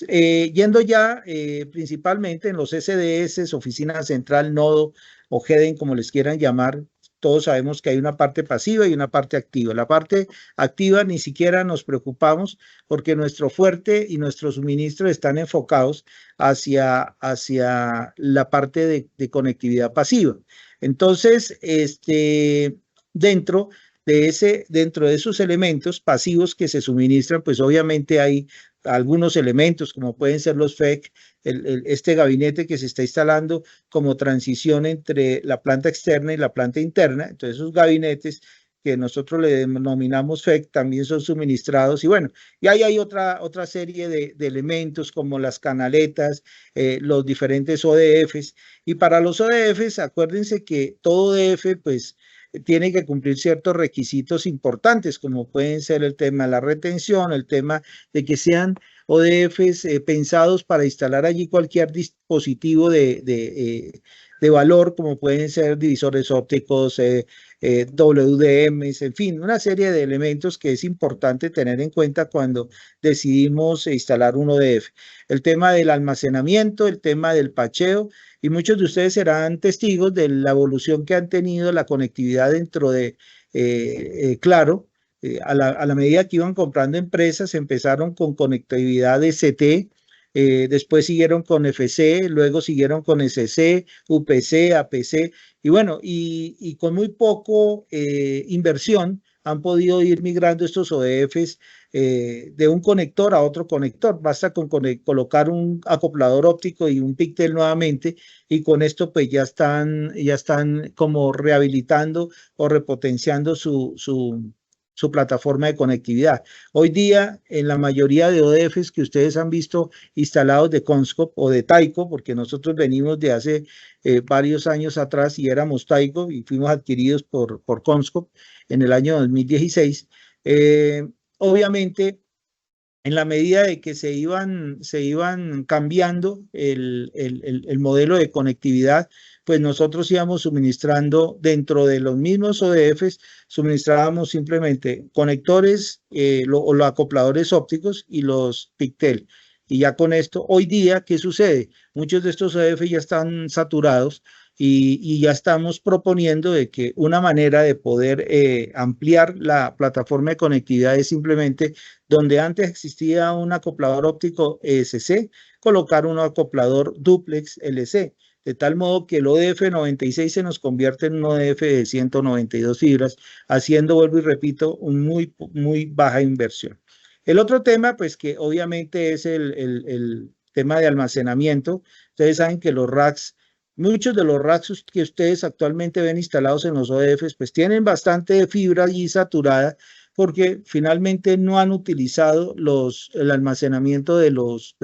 yendo ya principalmente en los SDS, oficina central, nodo o heading, como les quieran llamar, todos sabemos que hay una parte pasiva y una parte activa. La parte activa ni siquiera nos preocupamos porque nuestro fuerte y nuestros suministros están enfocados hacia la parte de conectividad pasiva. Entonces, dentro dentro de esos elementos pasivos que se suministran, pues obviamente hay algunos elementos como pueden ser los FEC, este gabinete que se está instalando como transición entre la planta externa y la planta interna. Entonces esos gabinetes que nosotros le denominamos FEC también son suministrados y bueno, y ahí hay otra serie de elementos como las canaletas, los diferentes ODFs, y para los ODFs acuérdense que todo ODF pues tiene que cumplir ciertos requisitos importantes, como pueden ser el tema de la retención, el tema de que sean ODFs pensados para instalar allí cualquier dispositivo de valor, como pueden ser divisores ópticos, WDMs, en fin, una serie de elementos que es importante tener en cuenta cuando decidimos instalar un ODF. El tema del almacenamiento, el tema del pacheo, y muchos de ustedes serán testigos de la evolución que han tenido la conectividad dentro de Claro. A la medida que iban comprando empresas, empezaron con conectividad ST, después siguieron con FC, luego siguieron con SC, UPC, APC, y bueno, y con muy poco inversión han podido ir migrando estos ODFs de un conector a otro conector. Basta con colocar un acoplador óptico y un píctel nuevamente y con esto pues ya están como rehabilitando o repotenciando su plataforma de conectividad. Hoy día, en la mayoría de ODFs que ustedes han visto instalados de CONSCOP o de Taiko, porque nosotros venimos de hace varios años atrás y éramos Taiko y fuimos adquiridos por CONSCOP en el año 2016, obviamente, en la medida de que se iban cambiando el modelo de conectividad, pues nosotros íbamos suministrando dentro de los mismos ODFs, suministrábamos simplemente conectores o los acopladores ópticos y los píctel. Y ya con esto, hoy día, ¿qué sucede? Muchos de estos ODF ya están saturados y ya estamos proponiendo de que una manera de poder ampliar la plataforma de conectividad es simplemente donde antes existía un acoplador óptico ESC, colocar un acoplador duplex LC, de tal modo que el ODF 96 se nos convierte en un ODF de 192 fibras, haciendo, vuelvo y repito, un muy baja inversión. El otro tema, pues que obviamente es el tema de almacenamiento. Ustedes saben que los racks, muchos de los racks que ustedes actualmente ven instalados en los ODFs, pues tienen bastante fibra allí saturada, porque finalmente no han utilizado el almacenamiento de los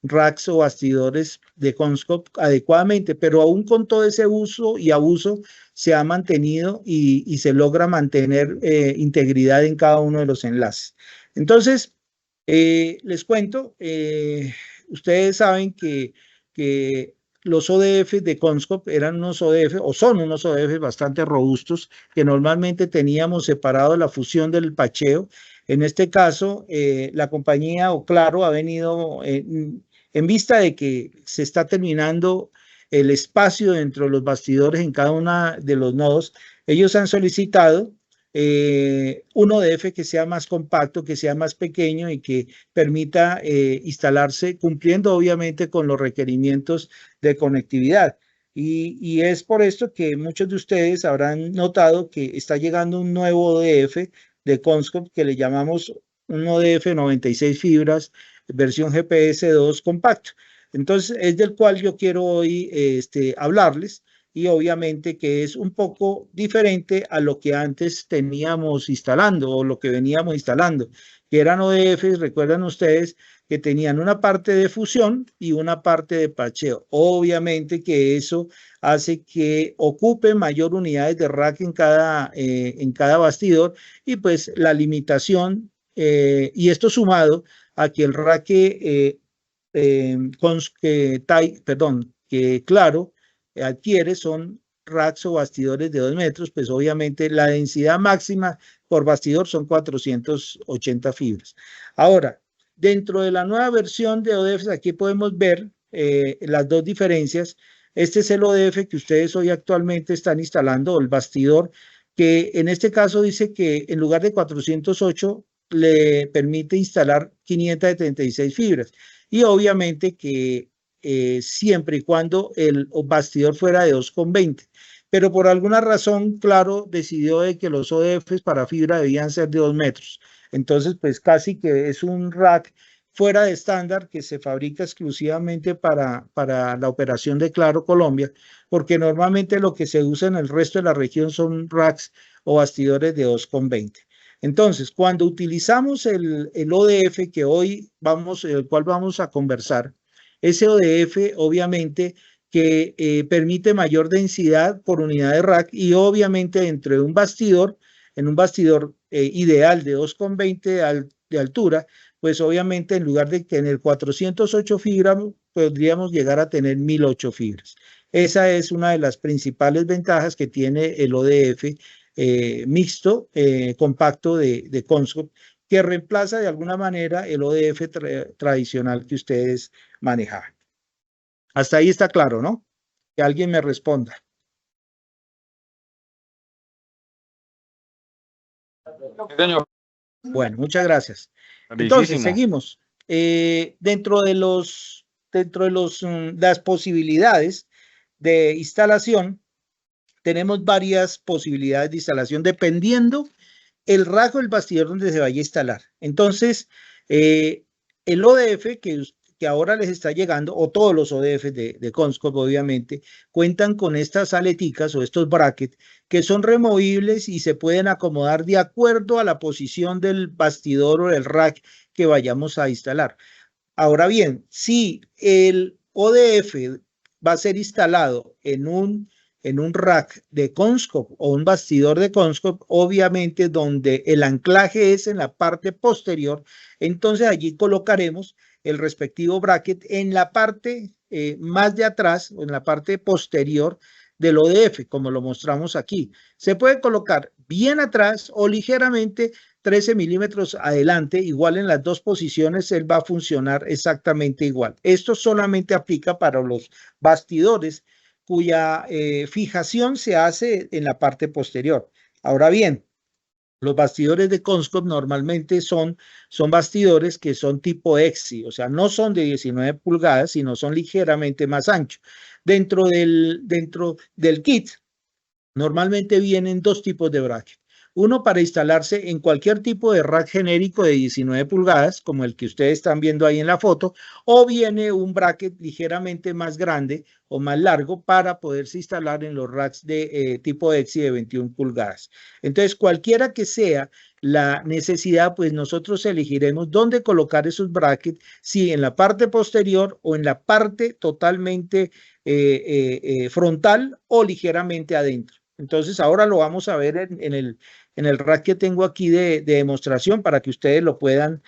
racks o bastidores de CONSCOP adecuadamente, pero aún con todo ese uso y abuso se ha mantenido y se logra mantener integridad en cada uno de los enlaces. Entonces, les cuento, ustedes saben que los ODF de CONSCOP eran unos ODF, o son unos ODF bastante robustos, que normalmente teníamos separado la fusión del pacheo. En este caso, la compañía o Claro ha venido en vista de que se está terminando el espacio dentro de los bastidores en cada uno de los nodos. Ellos han solicitado un ODF que sea más compacto, que sea más pequeño y que permita instalarse cumpliendo obviamente con los requerimientos de conectividad. Y es por esto que muchos de ustedes habrán notado que está llegando un nuevo ODF de CONSCOP que le llamamos un ODF 96 fibras, versión GPS 2 compacto. Entonces, es del cual yo quiero hoy hablarles y obviamente que es un poco diferente a lo que antes teníamos instalando o lo que veníamos instalando, que eran ODFs, recuerdan ustedes, que tenían una parte de fusión y una parte de pacheo. Obviamente que eso hace que ocupe mayor unidades de rack en cada bastidor y pues la limitación, y esto sumado a que el rack que Claro adquiere son racks o bastidores de 2 metros, pues obviamente la densidad máxima por bastidor son 480 fibras. Ahora, Dentro de la nueva versión de ODF, aquí podemos ver las dos diferencias. Este es el ODF que ustedes hoy actualmente están instalando, el bastidor, que en este caso dice que en lugar de 408 le permite instalar 576 fibras. Y obviamente que siempre y cuando el bastidor fuera de 2,20. Pero por alguna razón, claro, decidió de que los ODFs para fibra debían ser de 2 metros. Entonces, pues casi que es un rack fuera de estándar que se fabrica exclusivamente para la operación de Claro Colombia, porque normalmente lo que se usa en el resto de la región son racks o bastidores de 2,20. Entonces, cuando utilizamos el ODF que hoy el cual vamos a conversar, ese ODF obviamente que permite mayor densidad por unidad de rack y obviamente dentro de un bastidor, en un bastidor ideal de 2,20 de altura, pues obviamente en lugar de tener 408 fibras, podríamos llegar a tener 1008 fibras. Esa es una de las principales ventajas que tiene el ODF mixto, compacto de Conscop, que reemplaza de alguna manera el ODF tradicional que ustedes manejaban. Hasta ahí está claro, ¿no? Que alguien me responda. Señor. Bueno, muchas gracias. Entonces, seguimos. Dentro de las posibilidades de instalación, tenemos varias posibilidades de instalación dependiendo el rasgo del bastidor donde se vaya a instalar. Entonces, el ODF que ahora les está llegando, o todos los ODF de Conscop, obviamente, cuentan con estas aleticas o estos brackets que son removibles y se pueden acomodar de acuerdo a la posición del bastidor o del rack que vayamos a instalar. Ahora bien, si el ODF va a ser instalado en un rack de Conscop o un bastidor de Conscop, obviamente donde el anclaje es en la parte posterior, entonces allí colocaremos el respectivo bracket en la parte más de atrás o en la parte posterior del ODF, como lo mostramos aquí. Se puede colocar bien atrás o ligeramente 13 milímetros adelante, igual en las dos posiciones, él va a funcionar exactamente igual. Esto solamente aplica para los bastidores cuya fijación se hace en la parte posterior. Ahora bien, los bastidores de Conscop normalmente son bastidores que son tipo EXI, o sea, no son de 19 pulgadas, sino son ligeramente más anchos. Dentro del kit, normalmente vienen dos tipos de bracket. Uno para instalarse en cualquier tipo de rack genérico de 19 pulgadas, como el que ustedes están viendo ahí en la foto, o viene un bracket ligeramente más grande o más largo para poderse instalar en los racks de tipo EXI de 21 pulgadas. Entonces, cualquiera que sea la necesidad, pues nosotros elegiremos dónde colocar esos brackets, si en la parte posterior o en la parte totalmente frontal o ligeramente adentro. Entonces, ahora lo vamos a ver en el rack que tengo aquí de demostración para que ustedes lo puedan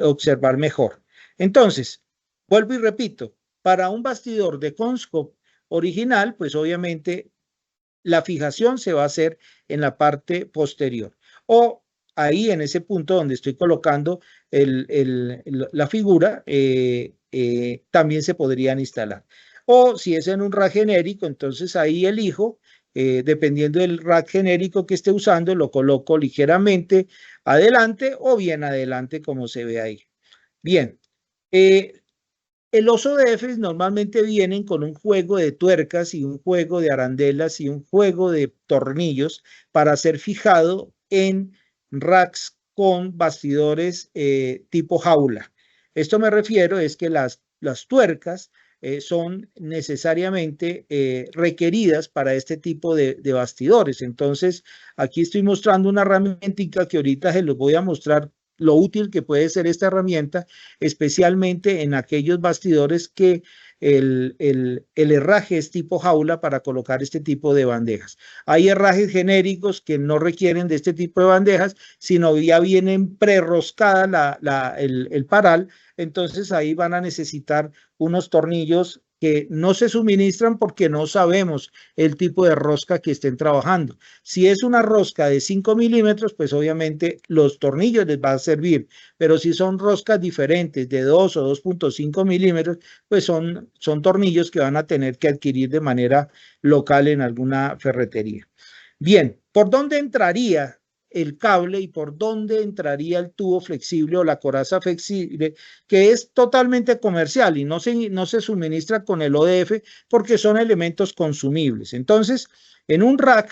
observar mejor. Entonces, vuelvo y repito, para un bastidor de Conscop original, pues obviamente la fijación se va a hacer en la parte posterior. O ahí en ese punto donde estoy colocando la figura, también se podrían instalar. O si es en un rack genérico, entonces ahí elijo, dependiendo del rack genérico que esté usando, lo coloco ligeramente adelante o bien adelante como se ve ahí. Bien, los ODFs normalmente vienen con un juego de tuercas y un juego de arandelas y un juego de tornillos para ser fijado en racks con bastidores tipo jaula. Esto me refiero es que las tuercas son necesariamente requeridas para este tipo de bastidores. Entonces, aquí estoy mostrando una herramienta que ahorita se los voy a mostrar lo útil que puede ser esta herramienta, especialmente en aquellos bastidores que el herraje es tipo jaula para colocar este tipo de bandejas. Hay herrajes genéricos que no requieren de este tipo de bandejas, sino ya vienen prerroscada el paral, entonces ahí van a necesitar unos tornillos que no se suministran porque no sabemos el tipo de rosca que estén trabajando. Si es una rosca de 5 milímetros, pues obviamente los tornillos les va a servir, pero si son roscas diferentes de 2 o 2.5 milímetros, pues son tornillos que van a tener que adquirir de manera local en alguna ferretería. Bien, ¿por dónde entraría el cable y por dónde entraría el tubo flexible o la coraza flexible, que es totalmente comercial y no se suministra con el ODF porque son elementos consumibles? Entonces, en un rack,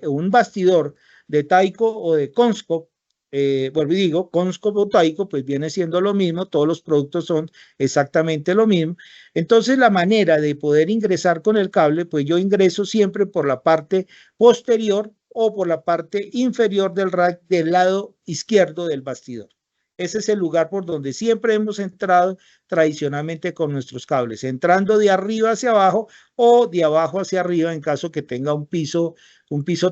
un bastidor de Taiko o de Conscop, vuelvo y digo, Conscop o Taiko, pues viene siendo lo mismo, todos los productos son exactamente lo mismo. Entonces, la manera de poder ingresar con el cable, pues yo ingreso siempre por la parte posterior o por la parte inferior del rack del lado izquierdo del bastidor. Ese es el lugar por donde siempre hemos entrado tradicionalmente con nuestros cables, entrando de arriba hacia abajo o de abajo hacia arriba en caso que tenga un piso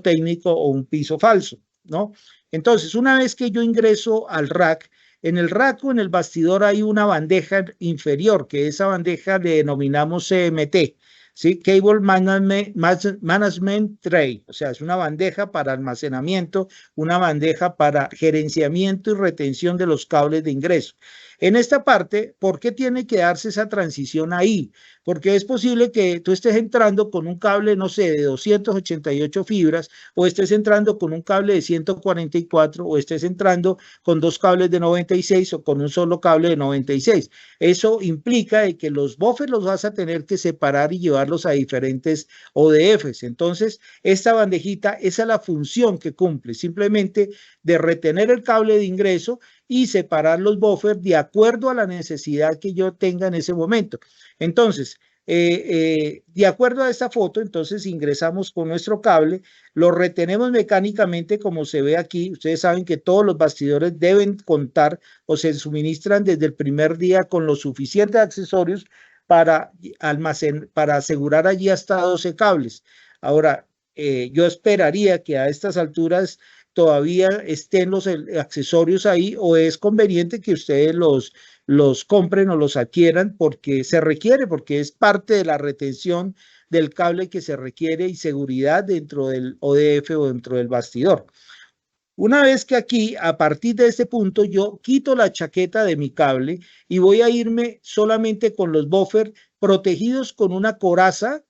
técnico o un piso falso, ¿no? Entonces, una vez que yo ingreso al rack, en el rack o en el bastidor hay una bandeja inferior, que esa bandeja le denominamos CMT, ¿sí? Cable Management Tray, o sea, es una bandeja para almacenamiento, una bandeja para gerenciamiento y retención de los cables de ingreso. En esta parte, ¿por qué tiene que darse esa transición ahí? Porque es posible que tú estés entrando con un cable, no sé, de 288 fibras, o estés entrando con un cable de 144, o estés entrando con dos cables de 96 o con un solo cable de 96. Eso implica de que los buffers los vas a tener que separar y llevarlos a diferentes ODFs. Entonces, esta bandejita, esa es la función que cumple, simplemente de retener el cable de ingreso y separar los buffers de acuerdo a la necesidad que yo tenga en ese momento. Entonces, de acuerdo a esta foto, entonces ingresamos con nuestro cable, lo retenemos mecánicamente como se ve aquí. Ustedes saben que todos los bastidores deben contar o se suministran desde el primer día con los suficientes accesorios para asegurar allí hasta 12 cables. Ahora, yo esperaría que a estas alturas todavía estén los accesorios ahí, o es conveniente que ustedes los compren o los adquieran porque se requiere, porque es parte de la retención del cable que se requiere y seguridad dentro del ODF o dentro del bastidor. Una vez que aquí, a partir de este punto, yo quito la chaqueta de mi cable y voy a irme solamente con los buffers protegidos con una coraza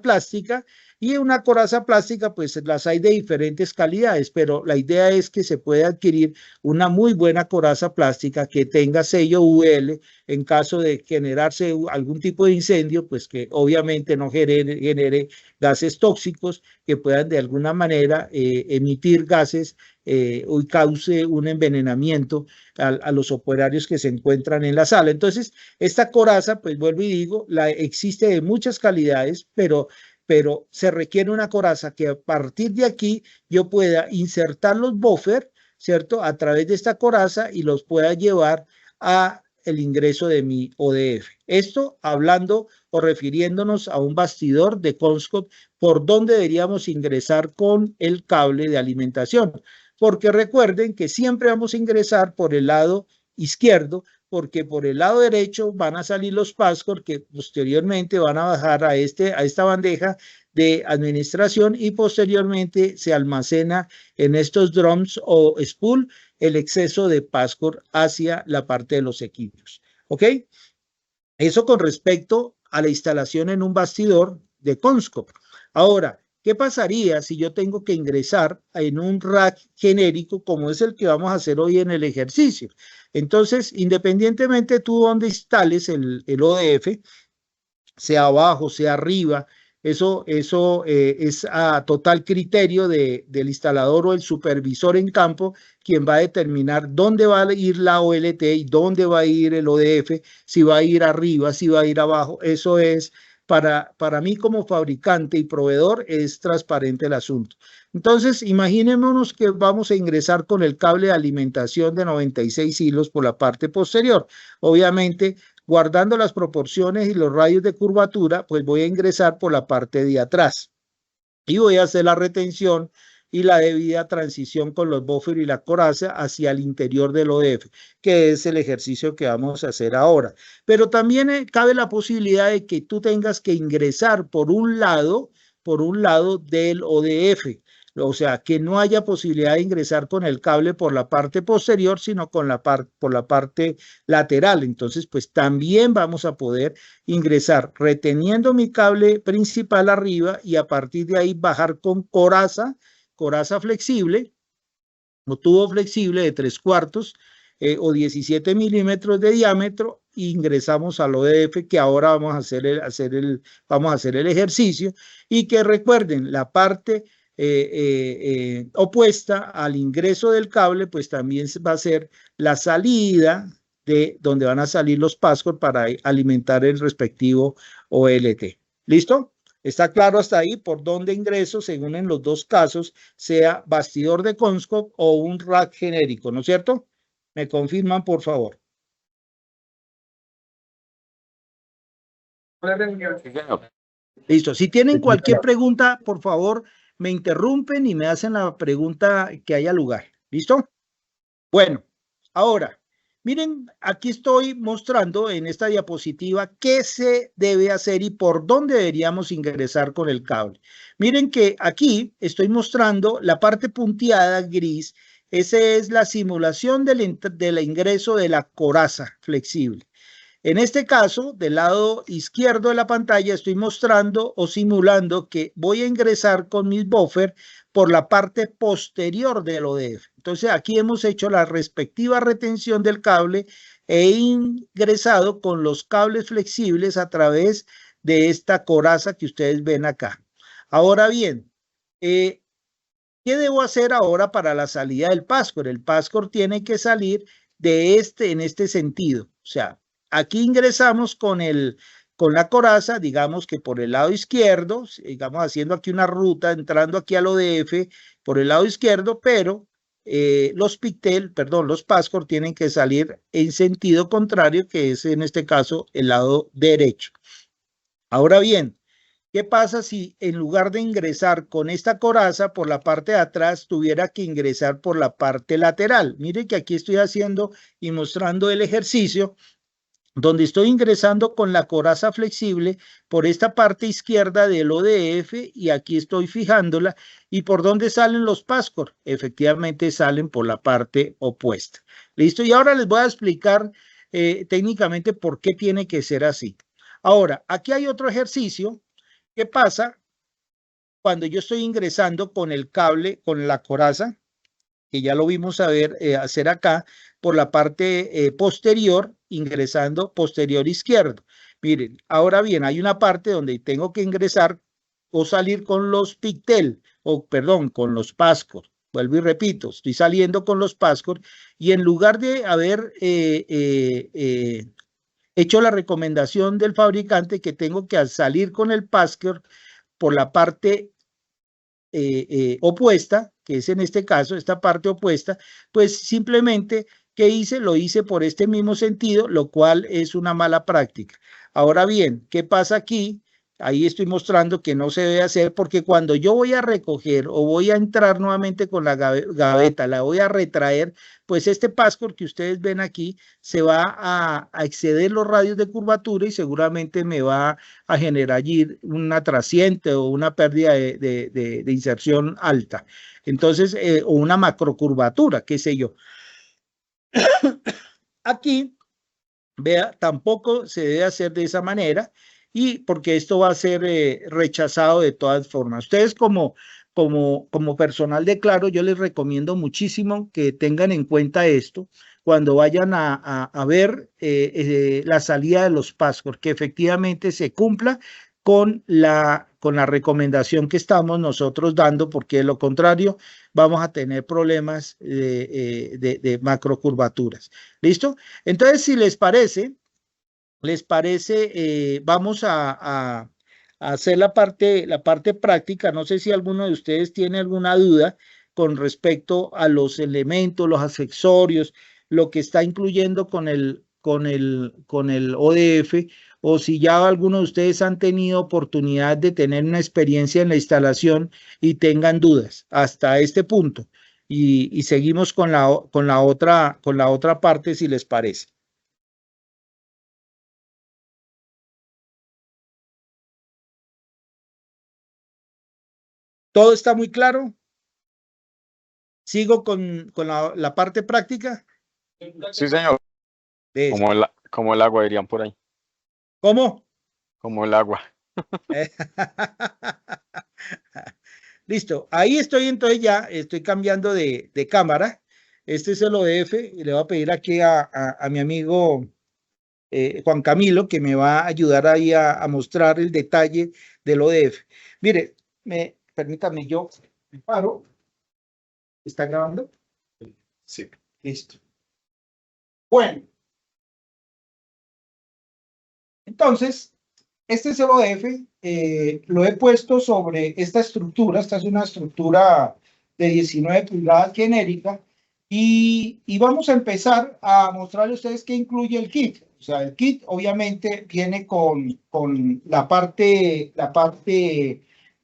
plástica. Y una coraza plástica, pues las hay de diferentes calidades, pero la idea es que se pueda adquirir una muy buena coraza plástica que tenga sello UL en caso de generarse algún tipo de incendio, pues que obviamente no genere gases tóxicos que puedan de alguna manera emitir gases o cause un envenenamiento a los operarios que se encuentran en la sala. Entonces, esta coraza, pues vuelvo y digo, existe de muchas calidades, pero se requiere una coraza que a partir de aquí yo pueda insertar los buffers, ¿cierto? A través de esta coraza y los pueda llevar a el ingreso de mi ODF. Esto hablando o refiriéndonos a un bastidor de Conscop por donde deberíamos ingresar con el cable de alimentación. Porque recuerden que siempre vamos a ingresar por el lado izquierdo, porque por el lado derecho van a salir los passcords que posteriormente van a bajar a esta bandeja de administración y posteriormente se almacena en estos drums o spool el exceso de passcord hacia la parte de los equipos. ¿Ok? Eso con respecto a la instalación en un bastidor de Conscop. Ahora, ¿qué pasaría si yo tengo que ingresar en un rack genérico como es el que vamos a hacer hoy en el ejercicio? Entonces, independientemente tú donde instales el ODF, sea abajo, sea arriba, eso es a total criterio del instalador o el supervisor en campo quien va a determinar dónde va a ir la OLT y dónde va a ir el ODF, si va a ir arriba, si va a ir abajo. Eso es, para mí como fabricante y proveedor, es transparente el asunto. Entonces, imaginémonos que vamos a ingresar con el cable de alimentación de 96 hilos por la parte posterior. Obviamente, guardando las proporciones y los radios de curvatura, pues voy a ingresar por la parte de atrás y voy a hacer la retención y la debida transición con los buffer y la coraza hacia el interior del ODF, que es el ejercicio que vamos a hacer ahora. Pero también cabe la posibilidad de que tú tengas que ingresar por un lado del ODF. O sea, que no haya posibilidad de ingresar con el cable por la parte posterior, sino por la parte lateral. Entonces, pues también vamos a poder ingresar reteniendo mi cable principal arriba y a partir de ahí bajar con coraza flexible o tubo flexible de 3/4 o 17 milímetros de diámetro e ingresamos al ODF, que ahora vamos a hacer el ejercicio, y que recuerden la parte opuesta al ingreso del cable, pues también va a ser la salida de donde van a salir los passcords para alimentar el respectivo OLT. ¿Listo? ¿Está claro hasta ahí por dónde ingreso según en los dos casos, sea bastidor de Comscope o un rack genérico, ¿no es cierto? ¿Me confirman, por favor? Listo. Si tienen cualquier pregunta, por favor, me interrumpen y me hacen la pregunta que haya lugar. ¿Listo? Bueno, ahora, miren, aquí estoy mostrando en esta diapositiva qué se debe hacer y por dónde deberíamos ingresar con el cable. Miren que aquí estoy mostrando la parte punteada gris. Esa es la simulación del ingreso de la coraza flexible. En este caso, del lado izquierdo de la pantalla, estoy mostrando o simulando que voy a ingresar con mis buffer por la parte posterior del ODF. Entonces, aquí hemos hecho la respectiva retención del cable e ingresado con los cables flexibles a través de esta coraza que ustedes ven acá. Ahora bien, ¿qué debo hacer ahora para la salida del passcord? El passcord tiene que salir en este sentido. O sea, aquí ingresamos con la coraza, digamos que por el lado izquierdo, digamos haciendo aquí una ruta, entrando aquí al ODF por el lado izquierdo, pero los passcord tienen que salir en sentido contrario, que es en este caso el lado derecho. Ahora bien, ¿qué pasa si en lugar de ingresar con esta coraza por la parte de atrás, tuviera que ingresar por la parte lateral? Mire que aquí estoy haciendo y mostrando el ejercicio donde estoy ingresando con la coraza flexible por esta parte izquierda del ODF y aquí estoy fijándola. ¿Y por dónde salen los passcord? Efectivamente salen por la parte opuesta. ¿Listo? Y ahora les voy a explicar técnicamente por qué tiene que ser así. Ahora, aquí hay otro ejercicio. ¿Qué pasa cuando yo estoy ingresando con el cable, con la coraza, que ya lo vimos hacer acá, por la parte posterior, ingresando posterior izquierdo? Miren, ahora bien, hay una parte donde tengo que ingresar o salir con los pigtail, con los passcord. Vuelvo y repito, estoy saliendo con los passcord y en lugar de haber hecho la recomendación del fabricante que tengo que salir con el passcord por la parte opuesta, que es en este caso, esta parte opuesta, pues simplemente, ¿qué hice? Lo hice por este mismo sentido, lo cual es una mala práctica. Ahora bien, ¿qué pasa aquí? Ahí estoy mostrando que no se debe hacer porque cuando yo voy a recoger o voy a entrar nuevamente con la gaveta, la voy a retraer, pues este passcord que ustedes ven aquí se va a exceder los radios de curvatura y seguramente me va a generar allí una trasiente o una pérdida de inserción alta. Entonces, o una macrocurvatura, qué sé yo. Aquí, vea, tampoco se debe hacer de esa manera y porque esto va a ser rechazado de todas formas. Ustedes como personal de Claro, yo les recomiendo muchísimo que tengan en cuenta esto cuando vayan a ver la salida de los passcord, que efectivamente se cumpla con la recomendación que estamos nosotros dando, porque de lo contrario vamos a tener problemas de macrocurvaturas. ¿Listo? Entonces, si les parece, vamos a hacer la parte práctica. No sé si alguno de ustedes tiene alguna duda con respecto a los elementos, los accesorios, lo que está incluyendo con el con el ODF, o si ya algunos de ustedes han tenido oportunidad de tener una experiencia en la instalación y tengan dudas hasta este punto. Y seguimos con la otra parte, si les parece. ¿Todo está muy claro? ¿Sigo con la parte práctica? Sí, señor. Eso. Como el agua, dirían por ahí. ¿Cómo? Como el agua. Listo. Ahí estoy, entonces ya estoy cambiando de cámara. Este es el ODF y le voy a pedir aquí a mi amigo Juan Camilo que me va a ayudar ahí a mostrar el detalle del ODF. Mire, permítame, yo me paro. ¿Está grabando? Sí. Listo. Bueno. Entonces, este es el ODF, lo he puesto sobre esta estructura. Esta es una estructura de 19 pulgadas genérica, y vamos a empezar a mostrarles a ustedes qué incluye el kit. O sea, el kit obviamente viene con la parte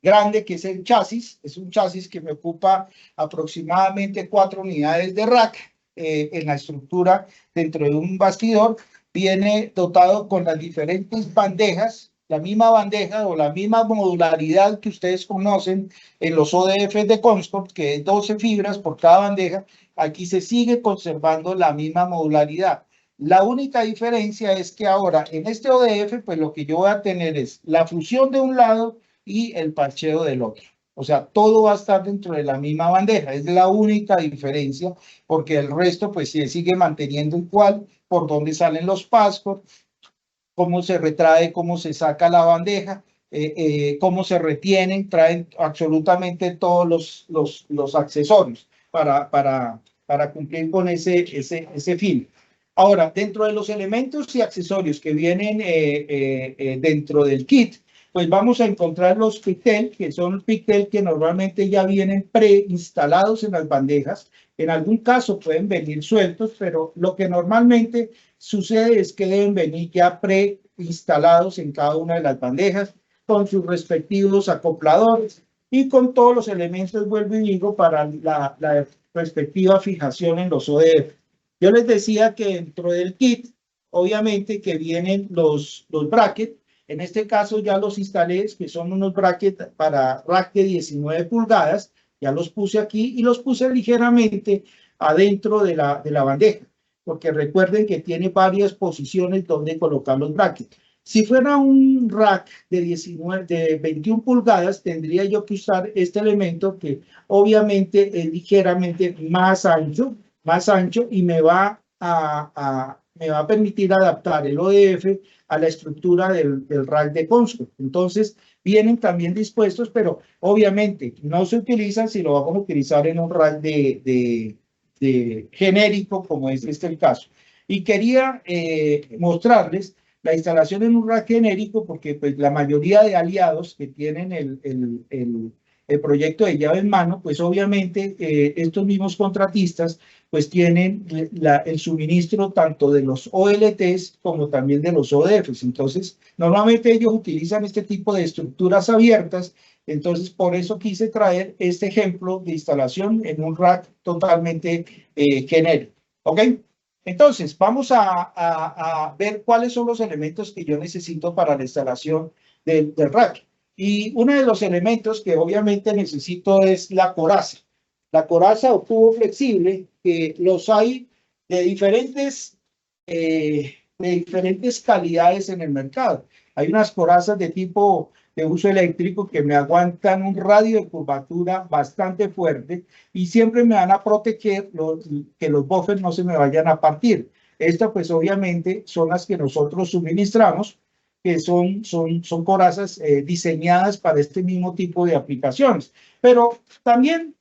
grande, que es el chasis. Es un chasis que me ocupa aproximadamente 4 unidades de rack en la estructura dentro de un bastidor. Viene dotado con las diferentes bandejas, la misma bandeja o la misma modularidad que ustedes conocen en los ODF de Comscore, que es 12 fibras por cada bandeja. Aquí se sigue conservando la misma modularidad. La única diferencia es que ahora en este ODF, pues lo que yo voy a tener es la fusión de un lado y el parcheo del otro. O sea, todo va a estar dentro de la misma bandeja. Es la única diferencia, porque el resto pues se sigue manteniendo igual, por dónde salen los pascos, cómo se retrae, cómo se saca la bandeja, cómo se retienen, traen absolutamente todos los accesorios para cumplir con ese fin. Ahora, dentro de los elementos y accesorios que vienen dentro del kit, pues vamos a encontrar los pigtail, que son pigtail que normalmente ya vienen preinstalados en las bandejas. En algún caso pueden venir sueltos, pero lo que normalmente sucede es que deben venir ya preinstalados en cada una de las bandejas, con sus respectivos acopladores y con todos los elementos, vuelvo y digo, para la respectiva fijación en los ODF. Yo les decía que dentro del kit, obviamente que vienen los brackets. En este caso ya los instalé, que son unos brackets para rack de 19 pulgadas. Ya los puse aquí y los puse ligeramente adentro de la bandeja, porque recuerden que tiene varias posiciones donde colocar los brackets. Si fuera un rack de 21 pulgadas, tendría yo que usar este elemento, que obviamente es ligeramente más ancho, y me va a permitir adaptar el ODF a la estructura del rack de Comscore. Entonces, vienen también dispuestos, pero obviamente no se utilizan si lo vamos a utilizar en un rack de genérico, como es este el caso. Y quería mostrarles la instalación en un rack genérico, porque pues la mayoría de aliados que tienen el proyecto de llave en mano, pues obviamente estos mismos contratistas pues tienen el suministro tanto de los OLTs como también de los ODFs. Entonces, normalmente ellos utilizan este tipo de estructuras abiertas. Entonces, por eso quise traer este ejemplo de instalación en un rack totalmente genérico. ¿Ok? Entonces, vamos a ver cuáles son los elementos que yo necesito para la instalación del rack. Y uno de los elementos que obviamente necesito es la coraza. La coraza o tubo flexible, que los hay de diferentes calidades en el mercado. Hay unas corazas de tipo de uso eléctrico que me aguantan un radio de curvatura bastante fuerte y siempre me van a proteger que los buffers no se me vayan a partir. Estas pues obviamente son las que nosotros suministramos, que son corazas diseñadas para este mismo tipo de aplicaciones. Pero también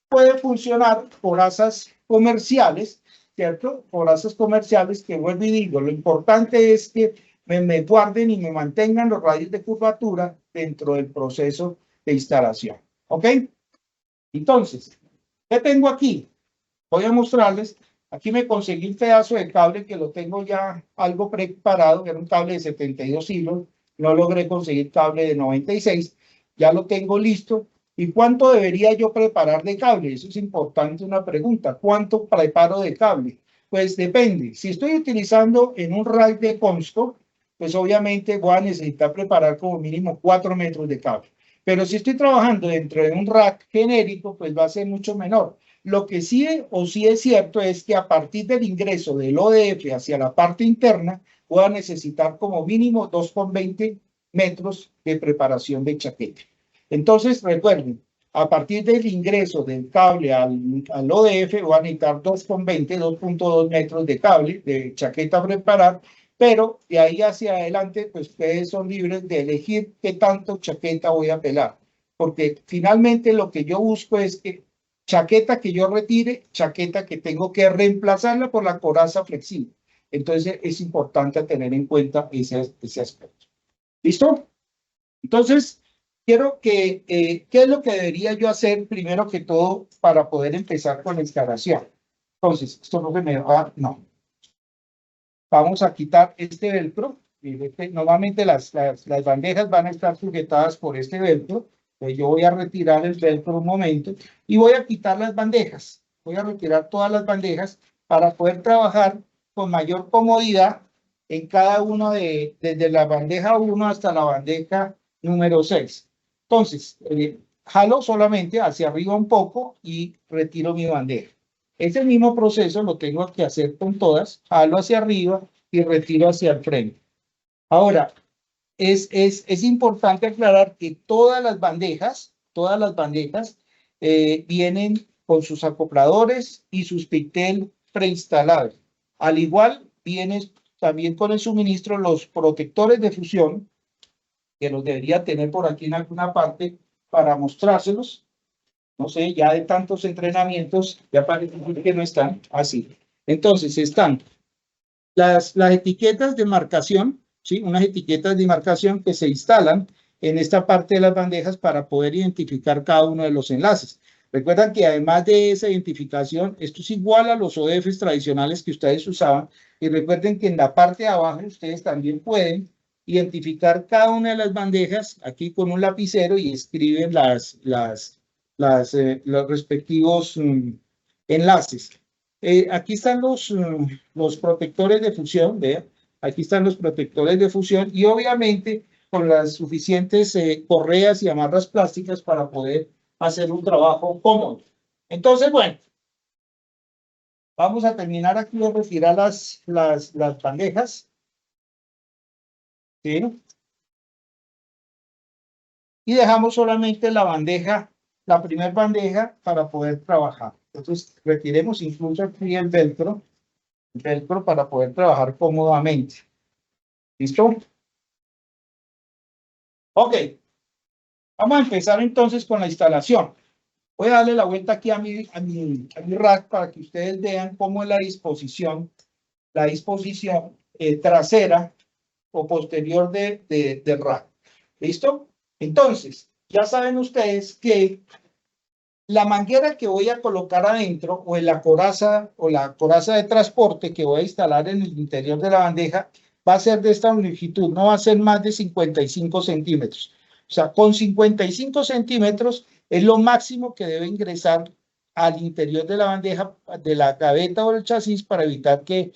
puede funcionar corazas comerciales, ¿cierto? Corazas comerciales que, vuelvo y digo, lo importante es que me guarden y me mantengan los radios de curvatura dentro del proceso de instalación. ¿Ok? Entonces, ¿qué tengo aquí? Voy a mostrarles Aquí me conseguí un pedazo de cable que lo tengo ya algo preparado, que era un cable de 72 hilos. No logré conseguir cable de 96. Ya lo tengo listo. ¿Y cuánto debería yo preparar de cable? Eso es importante, una pregunta. ¿Cuánto preparo de cable? Pues depende. Si estoy utilizando en un rack de Comstor, pues obviamente voy a necesitar preparar como mínimo 4 metros de cable. Pero si estoy trabajando dentro de un rack genérico, pues va a ser mucho menor. Lo que sí es cierto es que a partir del ingreso del ODF hacia la parte interna, voy a necesitar como mínimo 2,20 metros de preparación de chaqueta. Entonces, recuerden, a partir del ingreso del cable al ODF, voy a necesitar 2,20, 2,2 metros de cable de chaqueta a preparar, pero de ahí hacia adelante, pues ustedes son libres de elegir qué tanto chaqueta voy a pelar, porque finalmente lo que yo busco es que chaqueta que yo retire, chaqueta que tengo que reemplazarla por la coraza flexible. Entonces es importante tener en cuenta ese aspecto. ¿Listo? Entonces, quiero que, ¿qué es lo que debería yo hacer primero que todo para poder empezar con la instalación? Entonces, esto no se me va, no. Vamos a quitar este velcro. Normalmente las bandejas van a estar sujetadas por este velcro. Yo voy a retirar el velcro un momento y voy a quitar las bandejas. Voy a retirar todas las bandejas para poder trabajar con mayor comodidad en cada uno desde la bandeja 1 hasta la bandeja número 6. Entonces, jalo solamente hacia arriba un poco y retiro mi bandeja. Ese mismo proceso lo tengo que hacer con todas, jalo hacia arriba y retiro hacia el frente. Ahora, es importante aclarar que todas las bandejas vienen con sus acopladores y sus pigtail preinstalados. Al igual, viene también con el suministro los protectores de fusión, que los debería tener por aquí en alguna parte para mostrárselos. No sé, ya de tantos entrenamientos, ya parece que no están así. Entonces, están las etiquetas de marcación, ¿sí? Unas etiquetas de marcación que se instalan en esta parte de las bandejas para poder identificar cada uno de los enlaces. Recuerdan que además de esa identificación, esto es igual a los ODFs tradicionales que ustedes usaban. Y recuerden que en la parte de abajo ustedes también pueden identificar cada una de las bandejas aquí con un lapicero y escriben los respectivos enlaces. Aquí están los protectores de fusión, vean, aquí están los protectores de fusión y obviamente con las suficientes correas y amarras plásticas para poder hacer un trabajo cómodo. Entonces, bueno, vamos a terminar aquí de retirar las bandejas. ¿Sí? Y dejamos solamente la bandeja, la primera bandeja para poder trabajar. Entonces, retiremos incluso aquí el velcro para poder trabajar cómodamente. ¿Listo? Ok. Vamos a empezar entonces con la instalación. Voy a darle la vuelta aquí a mi rack para que ustedes vean cómo es la disposición trasera o posterior del rack. ¿Listo? Entonces, ya saben ustedes que la manguera que voy a colocar adentro o en la coraza de transporte que voy a instalar en el interior de la bandeja va a ser de esta longitud, no va a ser más de 55 centímetros. O sea, con 55 centímetros es lo máximo que debe ingresar al interior de la bandeja, de la gaveta o el chasis para evitar que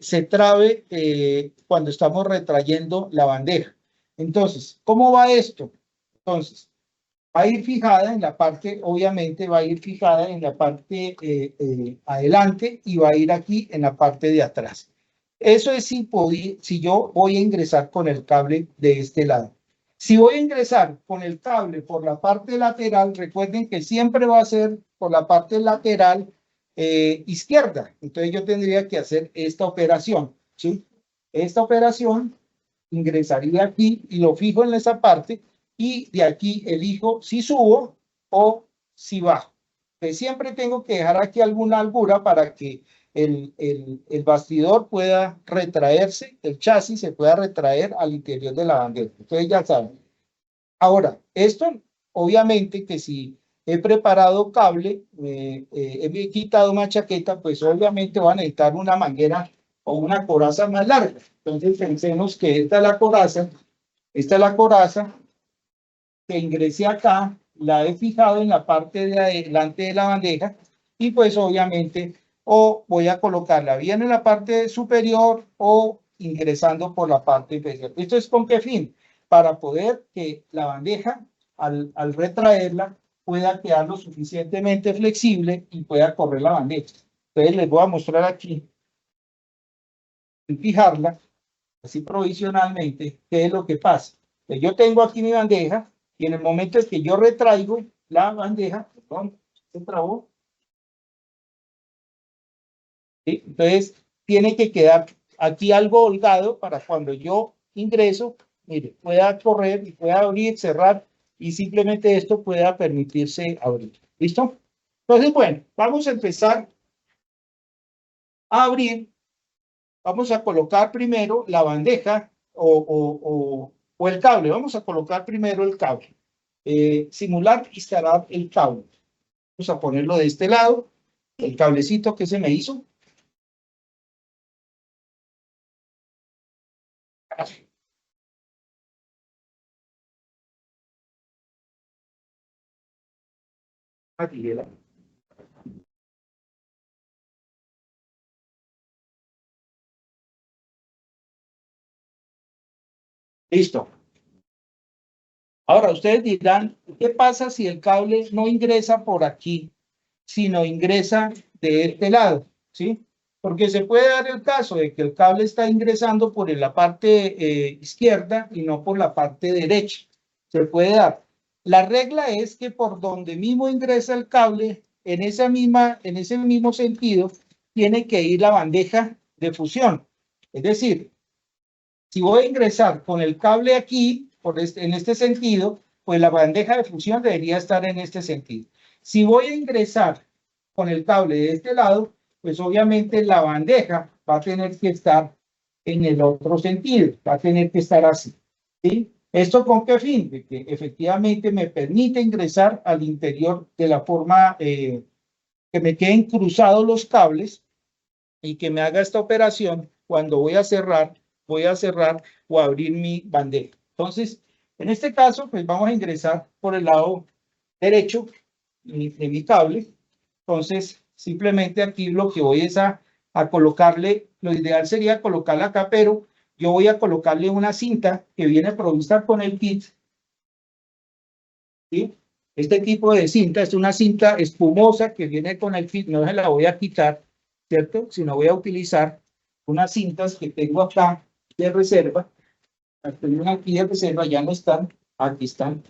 se trabe cuando estamos retrayendo la bandeja. Entonces, ¿cómo va esto? Entonces, va a ir fijada en la parte, obviamente va a ir fijada en la parte adelante y va a ir aquí en la parte de atrás. Eso es si yo voy a ingresar con el cable de este lado. Si voy a ingresar con el cable por la parte lateral, recuerden que siempre va a ser por la parte lateral izquierda. Entonces yo tendría que hacer esta operación, ¿sí? Esta operación ingresaría aquí y lo fijo en esa parte y de aquí elijo si subo o si bajo. Pues siempre tengo que dejar aquí alguna holgura para que el bastidor pueda retraerse, el chasis se pueda retraer al interior de la bandeja. Ustedes ya saben. Ahora, esto obviamente que si he preparado cable, he quitado una chaqueta, pues obviamente van a necesitar una manguera o una coraza más larga. Entonces pensemos que esta es la coraza que ingresé acá, la he fijado en la parte de adelante de la bandeja y pues obviamente o voy a colocarla bien en la parte superior o ingresando por la parte inferior. ¿Esto es con qué fin? Para poder que la bandeja al retraerla pueda quedar lo suficientemente flexible y pueda correr la bandeja. Entonces les voy a mostrar aquí, fijarla así provisionalmente, qué es lo que pasa. Pues yo tengo aquí mi bandeja y en el momento en que yo retraigo la bandeja, perdón, se trabó, ¿sí? Entonces tiene que quedar aquí algo holgado para cuando yo ingreso, mire, pueda correr y pueda abrir, cerrar y simplemente esto pueda permitirse abrir. ¿Listo? Entonces, bueno, vamos a empezar a abrir. Vamos a colocar primero la bandeja o el cable. Vamos a colocar primero el cable. Simular instalar el cable. Vamos a ponerlo de este lado. El cablecito que se me hizo. Listo. Ahora ustedes dirán, ¿qué pasa si el cable no ingresa por aquí, sino ingresa de este lado? ¿Sí? Porque se puede dar el caso de que el cable está ingresando por la parte izquierda y no por la parte derecha. Se puede dar. La regla es que por donde mismo ingresa el cable, en ese mismo sentido, tiene que ir la bandeja de fusión. Es decir, si voy a ingresar con el cable aquí, en este sentido, pues la bandeja de fusión debería estar en este sentido. Si voy a ingresar con el cable de este lado, pues obviamente la bandeja va a tener que estar en el otro sentido, va a tener que estar así. ¿Sí? ¿Esto con qué fin? De que efectivamente me permite ingresar al interior de la forma que me queden cruzados los cables y que me haga esta operación cuando voy a cerrar o abrir mi bandeja. Entonces, en este caso, pues vamos a ingresar por el lado derecho de mi cable. Entonces, simplemente aquí lo que voy es a colocarle, lo ideal sería colocarla acá, pero yo voy a colocarle una cinta que viene provista con el kit. ¿Sí? Este tipo de cinta es una cinta espumosa que viene con el kit, no se la voy a quitar, ¿cierto? Sino voy a utilizar unas cintas que tengo acá de reserva. Tengo aquí de reserva, ya no están, aquí están.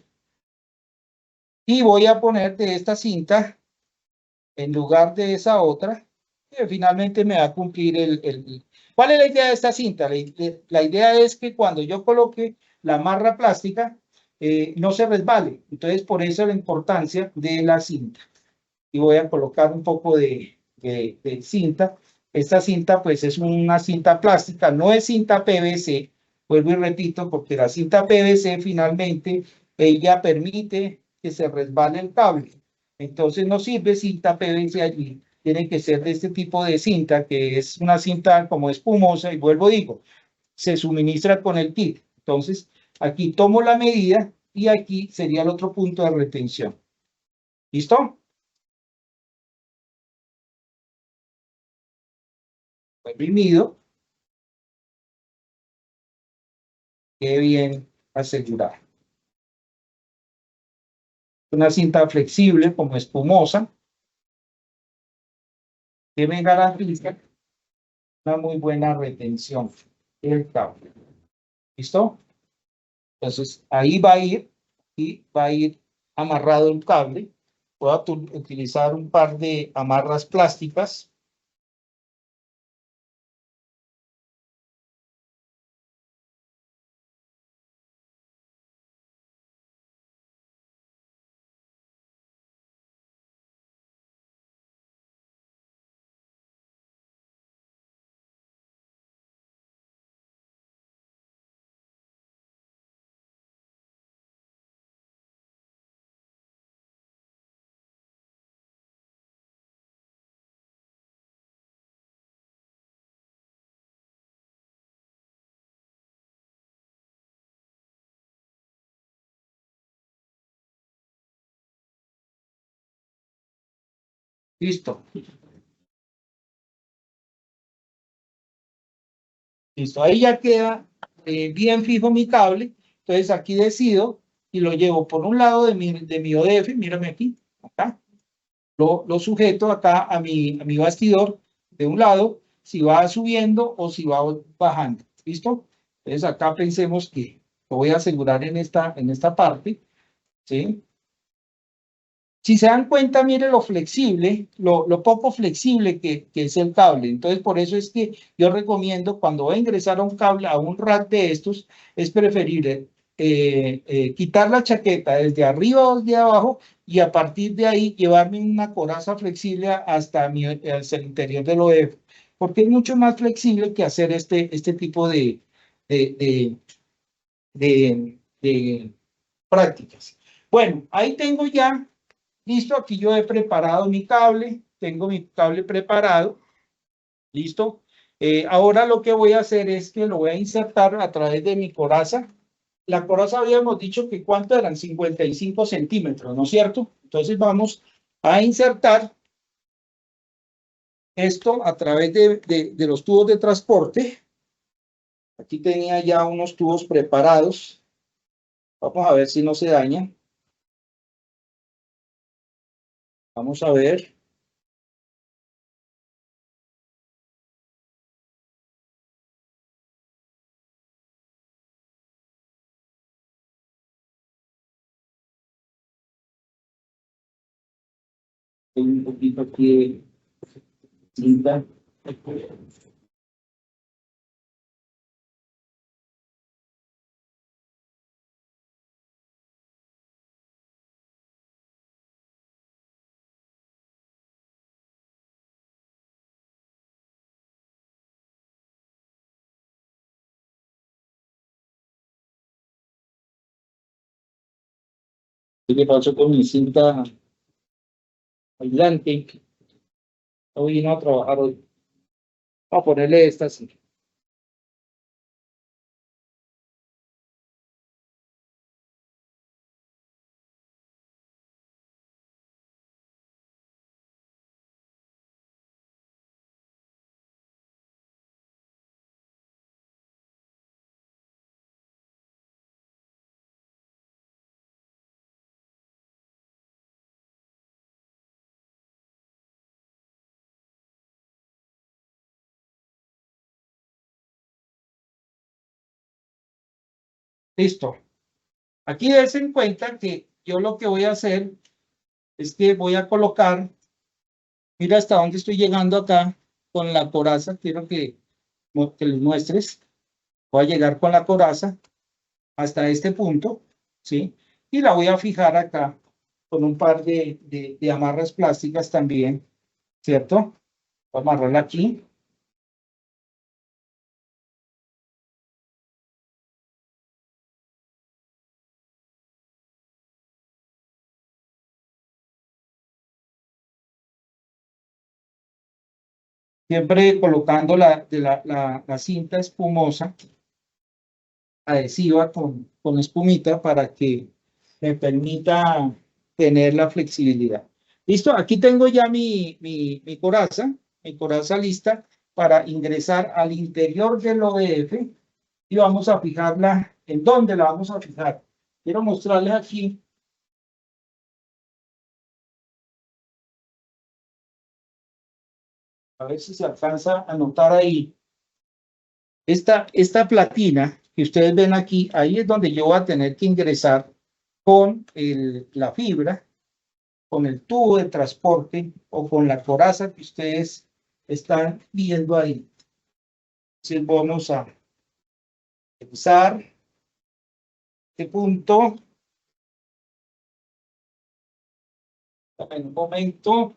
Y voy a poner de esta cinta en lugar de esa otra, que finalmente me va a cumplir ¿Cuál es la idea de esta cinta? La idea es que cuando yo coloque la amarra plástica, no se resbale. Entonces, por eso la importancia de la cinta. Y voy a colocar un poco de cinta. Esta cinta, pues, es una cinta plástica, no es cinta PVC. Vuelvo y repito, porque la cinta PVC finalmente, ella permite que se resbale el cable. Entonces, no sirve cinta PVC allí. Tiene que ser de este tipo de cinta, que es una cinta como espumosa. Y vuelvo, digo, se suministra con el kit. Entonces, aquí tomo la medida y aquí sería el otro punto de retención. ¿Listo? Imprimido, quede bien asegurado. Una cinta flexible como espumosa que me garantiza una muy buena retención del cable. ¿Listo? Entonces ahí va a ir y va a ir amarrado el cable. Puedo utilizar un par de amarras plásticas. Listo. Listo. Ahí ya queda bien fijo mi cable. Entonces aquí decido y lo llevo por un lado de mi ODF. Mírame aquí. Acá. Lo sujeto acá a mi bastidor de un lado, si va subiendo o si va bajando. ¿Listo? Entonces acá pensemos que lo voy a asegurar en esta parte. ¿Sí? Si se dan cuenta, mire lo flexible, lo poco flexible que es el cable. Entonces, por eso es que yo recomiendo cuando voy a ingresar a un cable, a un rack de estos, es preferible quitar la chaqueta desde arriba o desde abajo y a partir de ahí llevarme una coraza flexible hasta el interior del OF, porque es mucho más flexible que hacer este tipo de, de, de prácticas. Bueno, ahí tengo ya. Listo, aquí yo he preparado mi cable, tengo mi cable preparado, listo. Ahora lo que voy a hacer es que lo voy a insertar a través de mi coraza. La coraza habíamos dicho que cuánto eran 55 centímetros, ¿no es cierto? Entonces vamos a insertar esto a través de los tubos de transporte. Aquí tenía ya unos tubos preparados. Vamos a ver si no se daña. Vamos a ver. Hay un poquito aquí de cinta. ¿Qué pasó con mi cinta aislante? No vino a trabajar hoy. Vamos a ponerle esta así. Listo. Aquí des en cuenta que yo lo que voy a hacer es que voy a colocar, mira hasta dónde estoy llegando acá con la coraza. Quiero que les muestres. Voy a llegar con la coraza hasta este punto, ¿sí? Y la voy a fijar acá con un par de amarras plásticas también, ¿cierto? Voy a amarrarla aquí. Siempre colocando la cinta espumosa adhesiva con espumita para que me permita tener la flexibilidad. Listo, aquí tengo ya mi coraza lista para ingresar al interior del ODF y vamos a fijarla. ¿En dónde la vamos a fijar? Quiero mostrarles aquí. A ver si se alcanza a notar ahí. Esta platina que ustedes ven aquí, ahí es donde yo voy a tener que ingresar con la fibra, con el tubo de transporte o con la coraza que ustedes están viendo ahí. Entonces vamos a usar este punto. En un momento.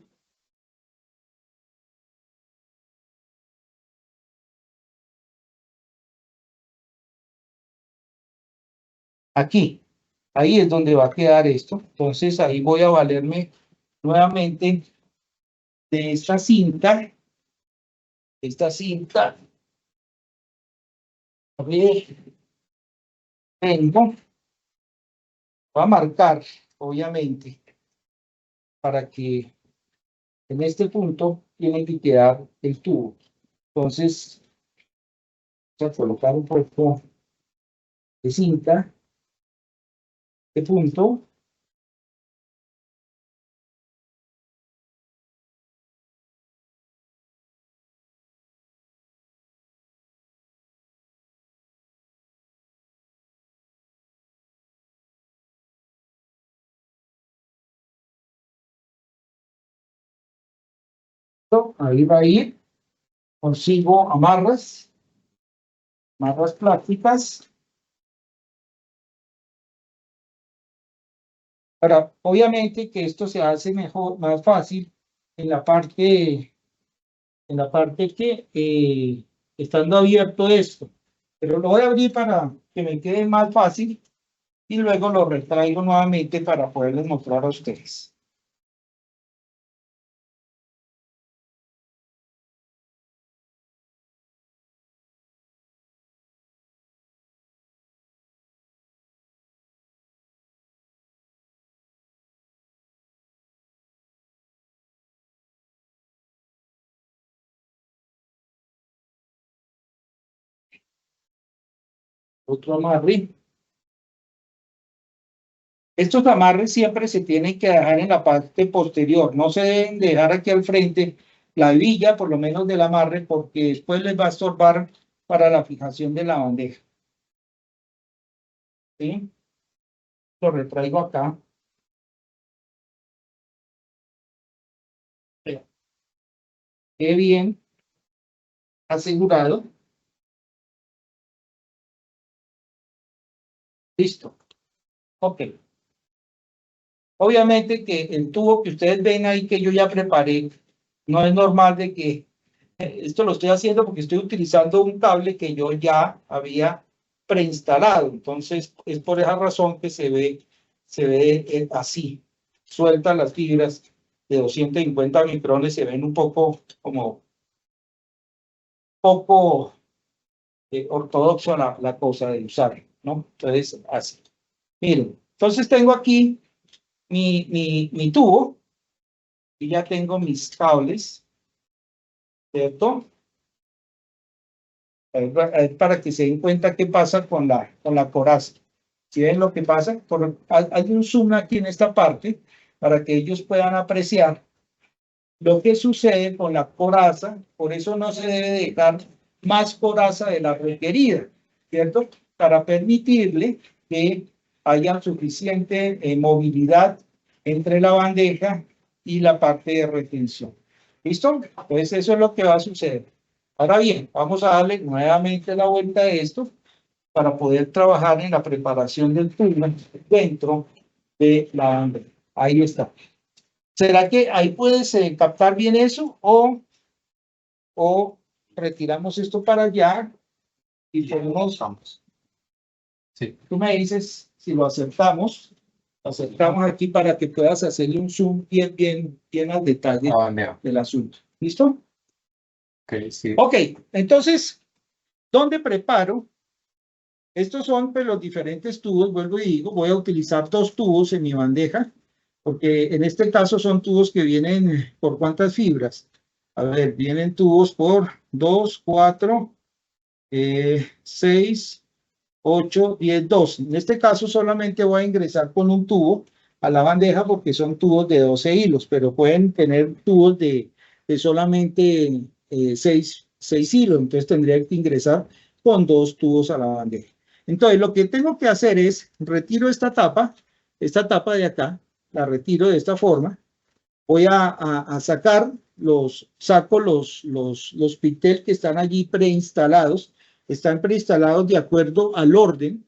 Aquí. Ahí es donde va a quedar esto. Entonces ahí voy a valerme nuevamente de esta cinta. Esta cinta. A ver. Tengo. Voy a marcar, obviamente, para que En este punto tiene que quedar el tubo. Entonces, vamos a colocar un poco de cinta, de punto. Ahí va a ir. Consigo amarras plásticas. Ahora, obviamente que esto se hace mejor, más fácil en la parte que estando abierto esto. Pero lo voy a abrir para que me quede más fácil y luego lo retraigo nuevamente para poderles mostrar a ustedes. Otro amarre. Estos amarres siempre se tienen que dejar en la parte posterior, no se deben dejar aquí al frente la hebilla, por lo menos del amarre, porque después les va a estorbar para la fijación de la bandeja. ¿Sí? Lo retraigo acá. Qué bien asegurado. Listo. Ok. Obviamente que el tubo que ustedes ven ahí que yo ya preparé, no es normal de que esto lo estoy haciendo porque estoy utilizando un cable que yo ya había preinstalado. Entonces, es por esa razón que se ve así. Sueltas las fibras de 250 micrones, se ven un poco como poco ortodoxo la cosa de usar, ¿no? Entonces, así. Miren, entonces tengo aquí mi tubo y ya tengo mis cables, ¿cierto? Para que se den cuenta qué pasa con la coraza. Si ven lo que pasa, hay un zoom aquí en esta parte para que ellos puedan apreciar lo que sucede con la coraza. Por eso no se debe dejar más coraza de la requerida, ¿cierto? Para permitirle que haya suficiente movilidad entre la bandeja y la parte de retención. ¿Listo? Pues eso es lo que va a suceder. Ahora bien, vamos a darle nuevamente la vuelta a esto para poder trabajar en la preparación del tubo dentro de la bandeja. Ahí está. ¿Será que ahí puedes captar bien eso o retiramos esto para allá y ponemos? Sí. Tú me dices si lo acertamos aquí para que puedas hacerle un zoom bien al detalle del asunto. ¿Listo? Ok, sí. Ok, entonces, ¿dónde preparo? Estos son pues, los diferentes tubos, vuelvo y digo, voy a utilizar 2 tubos en mi bandeja, porque en este caso son tubos que vienen por ¿cuántas fibras? A ver, vienen tubos por 2, 4, 6, 8, 10, 12. En este caso solamente voy a ingresar con un tubo a la bandeja porque son tubos de 12 hilos, pero pueden tener tubos de solamente 6 hilos, entonces tendría que ingresar con 2 tubos a la bandeja. Entonces lo que tengo que hacer es retiro esta tapa de acá, la retiro de esta forma. Voy a saco los pitel que están allí preinstalados. Están preinstalados de acuerdo al orden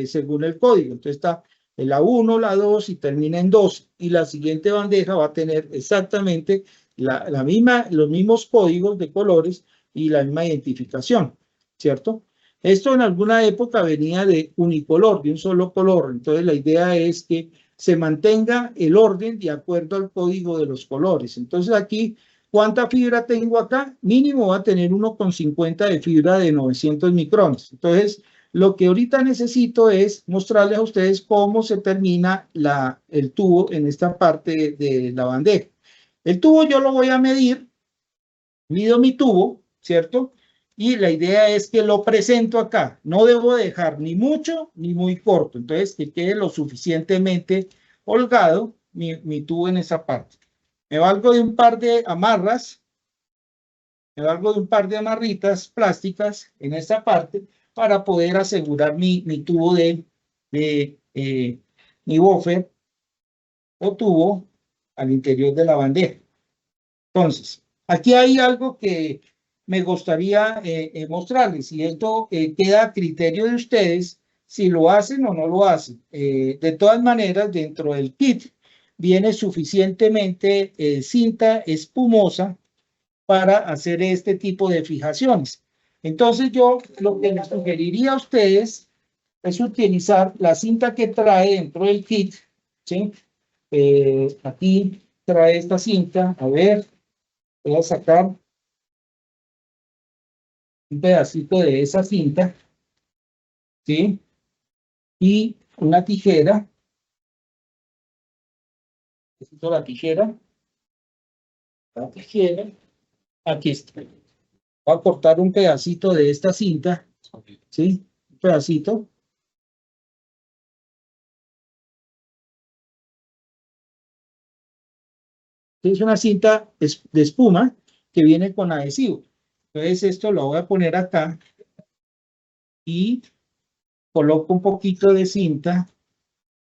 según el código. Entonces está la 1, la 2 y termina en 2. Y la siguiente bandeja va a tener exactamente los mismos códigos de colores y la misma identificación, ¿cierto? Esto en alguna época venía de unicolor, de un solo color. Entonces la idea es que se mantenga el orden de acuerdo al código de los colores. Entonces aquí, ¿cuánta fibra tengo acá? Mínimo va a tener 1,50 de fibra de 900 micrones. Entonces, lo que ahorita necesito es mostrarles a ustedes cómo se termina el tubo en esta parte de la bandeja. El tubo yo lo voy a medir, mido mi tubo, ¿cierto? Y la idea es que lo presento acá. No debo dejar ni mucho ni muy corto. Entonces, que quede lo suficientemente holgado mi tubo en esa parte. Me valgo de un par de amarras, me valgo de un par de amarritas plásticas en esta parte para poder asegurar mi tubo mi buffer o tubo al interior de la bandeja. Entonces, aquí hay algo que me gustaría mostrarles y esto queda a criterio de ustedes si lo hacen o no lo hacen. De todas maneras, dentro del kit viene suficientemente cinta espumosa para hacer este tipo de fijaciones. Entonces, yo lo que les sugeriría a ustedes es utilizar la cinta que trae dentro del kit, ¿sí? Aquí trae esta cinta, a ver, voy a sacar un pedacito de esa cinta, ¿sí? Y una tijera, necesito la tijera, aquí está. Voy a cortar un pedacito de esta cinta, ¿sí? Un pedacito. Es una cinta de espuma que viene con adhesivo. Entonces esto lo voy a poner acá y coloco un poquito de cinta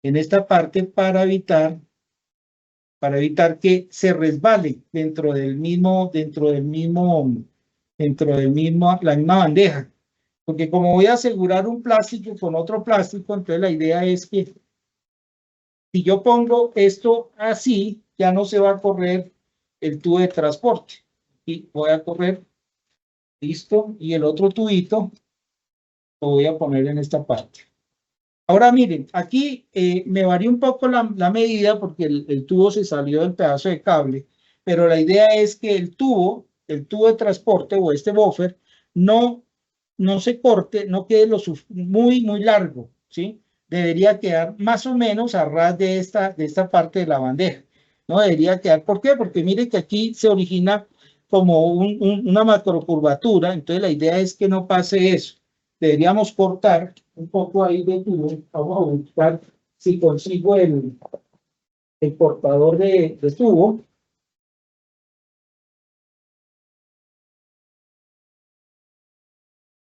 en esta parte para evitar que se resbale la misma bandeja. Porque como voy a asegurar un plástico con otro plástico, entonces la idea es que si yo pongo esto así, ya no se va a correr el tubo de transporte. Y voy a correr, listo, y el otro tubito lo voy a poner en esta parte. Ahora miren, aquí me varió un poco la medida porque el tubo se salió del pedazo de cable, pero la idea es que el tubo de transporte o este buffer no se corte, no quede muy largo, ¿sí? Debería quedar más o menos a ras de esta parte de la bandeja, ¿no? Debería quedar, ¿por qué? Porque miren que aquí se origina como una macrocurvatura, entonces la idea es que no pase eso. Deberíamos cortar un poco ahí de tubo. Vamos a buscar si consigo el cortador de tubo.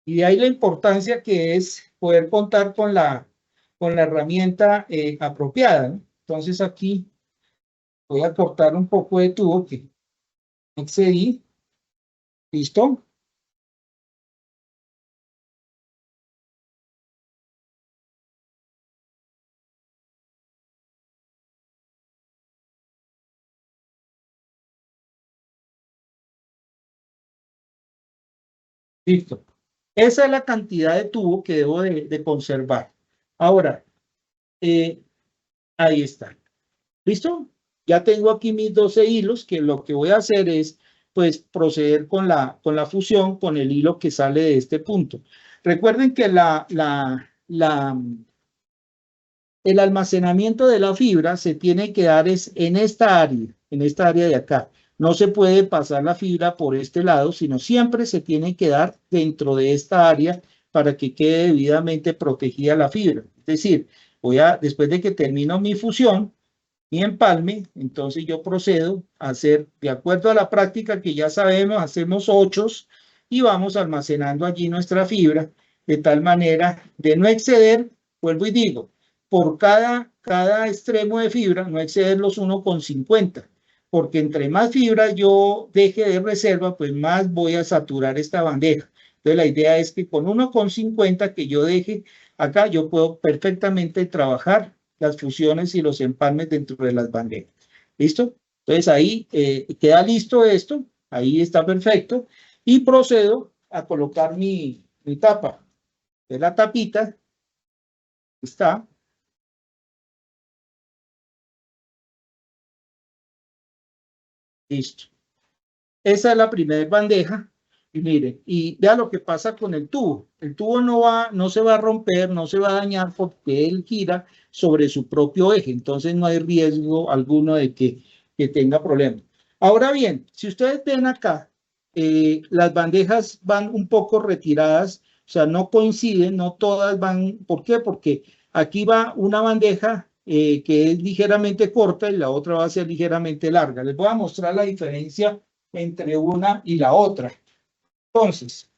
Y de ahí la importancia que es poder contar con la herramienta apropiada, ¿no? Entonces aquí voy a cortar un poco de tubo que excedí. ¿Listo? Listo. Esa es la cantidad de tubo que debo de conservar. Ahora, ahí está. ¿Listo? Ya tengo aquí mis 12 hilos, que lo que voy a hacer es, pues, proceder con la fusión con el hilo que sale de este punto. Recuerden que el almacenamiento de la fibra se tiene que dar en esta área de acá. No se puede pasar la fibra por este lado, sino siempre se tiene que dar dentro de esta área para que quede debidamente protegida la fibra. Es decir, después de que termino mi fusión, mi empalme, entonces yo procedo a hacer, de acuerdo a la práctica que ya sabemos, hacemos ochos y vamos almacenando allí nuestra fibra de tal manera de no exceder, vuelvo y digo, por cada extremo de fibra, no exceder los 1,50, porque entre más fibra yo deje de reserva, pues más voy a saturar esta bandeja. Entonces la idea es que con 1,50 que yo deje acá, yo puedo perfectamente trabajar las fusiones y los empalmes dentro de las bandejas. ¿Listo? Entonces ahí queda listo esto, ahí está perfecto, y procedo a colocar mi tapa. De la tapita está. Listo. Esa es la primera bandeja. Y miren, y vea lo que pasa con el tubo. El tubo no se va a romper, no se va a dañar porque él gira sobre su propio eje. Entonces no hay riesgo alguno de que tenga problemas. Ahora bien, si ustedes ven acá, las bandejas van un poco retiradas, o sea, no coinciden, no todas van. ¿Por qué? Porque aquí va una bandeja que es ligeramente corta y la otra va a ser ligeramente larga. Les voy a mostrar la diferencia entre una y la otra. Entonces,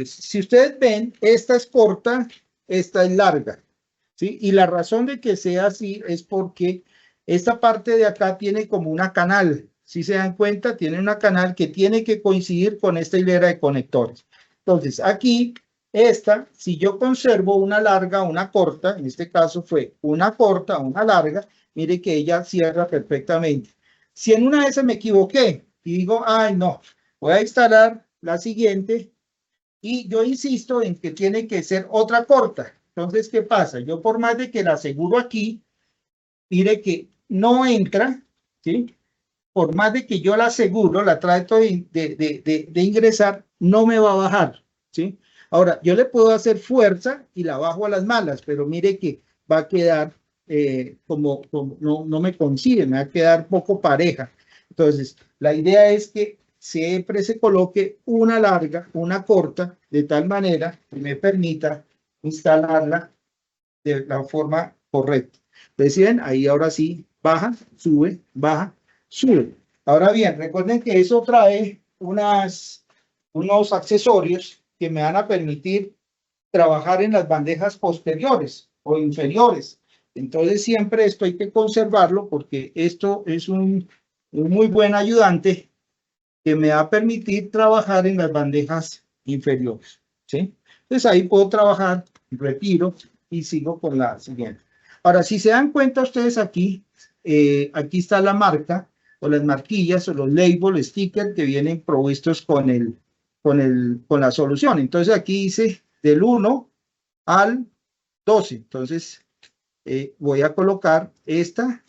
si ustedes ven, esta es corta, esta es larga, ¿sí? Y la razón de que sea así es porque esta parte de acá tiene como una canal. Si se dan cuenta, tiene una canal que tiene que coincidir con esta hilera de conectores. Entonces, aquí, esta, si yo conservo una larga, una corta, en este caso fue una corta, una larga, mire que ella cierra perfectamente. Si en una de esas me equivoqué y digo, ay, no, voy a instalar la siguiente y yo insisto en que tiene que ser otra corta. Entonces, ¿qué pasa? Yo por más de que la aseguro aquí, mire que no entra, ¿sí? Por más de que yo la aseguro, la trato de ingresar, no me va a bajar, ¿sí? Ahora, yo le puedo hacer fuerza y la bajo a las malas, pero mire que va a quedar como no me coincide, me va a quedar poco pareja. Entonces, la idea es que siempre se coloque una larga, una corta, de tal manera que me permita instalarla de la forma correcta. Deciden, ahí ahora sí, baja, baja, sube. Ahora bien, recuerden que eso trae unos accesorios que me van a permitir trabajar en las bandejas posteriores o inferiores. Entonces siempre esto hay que conservarlo porque esto es un muy buen ayudante que me va a permitir trabajar en las bandejas inferiores, ¿sí? Entonces ahí puedo trabajar, retiro y sigo con la siguiente. Ahora, si se dan cuenta ustedes aquí, aquí está la marca o las marquillas o los labels, stickers que vienen provistos con la solución. Entonces aquí dice del 1 al 12. Entonces voy a colocar esta.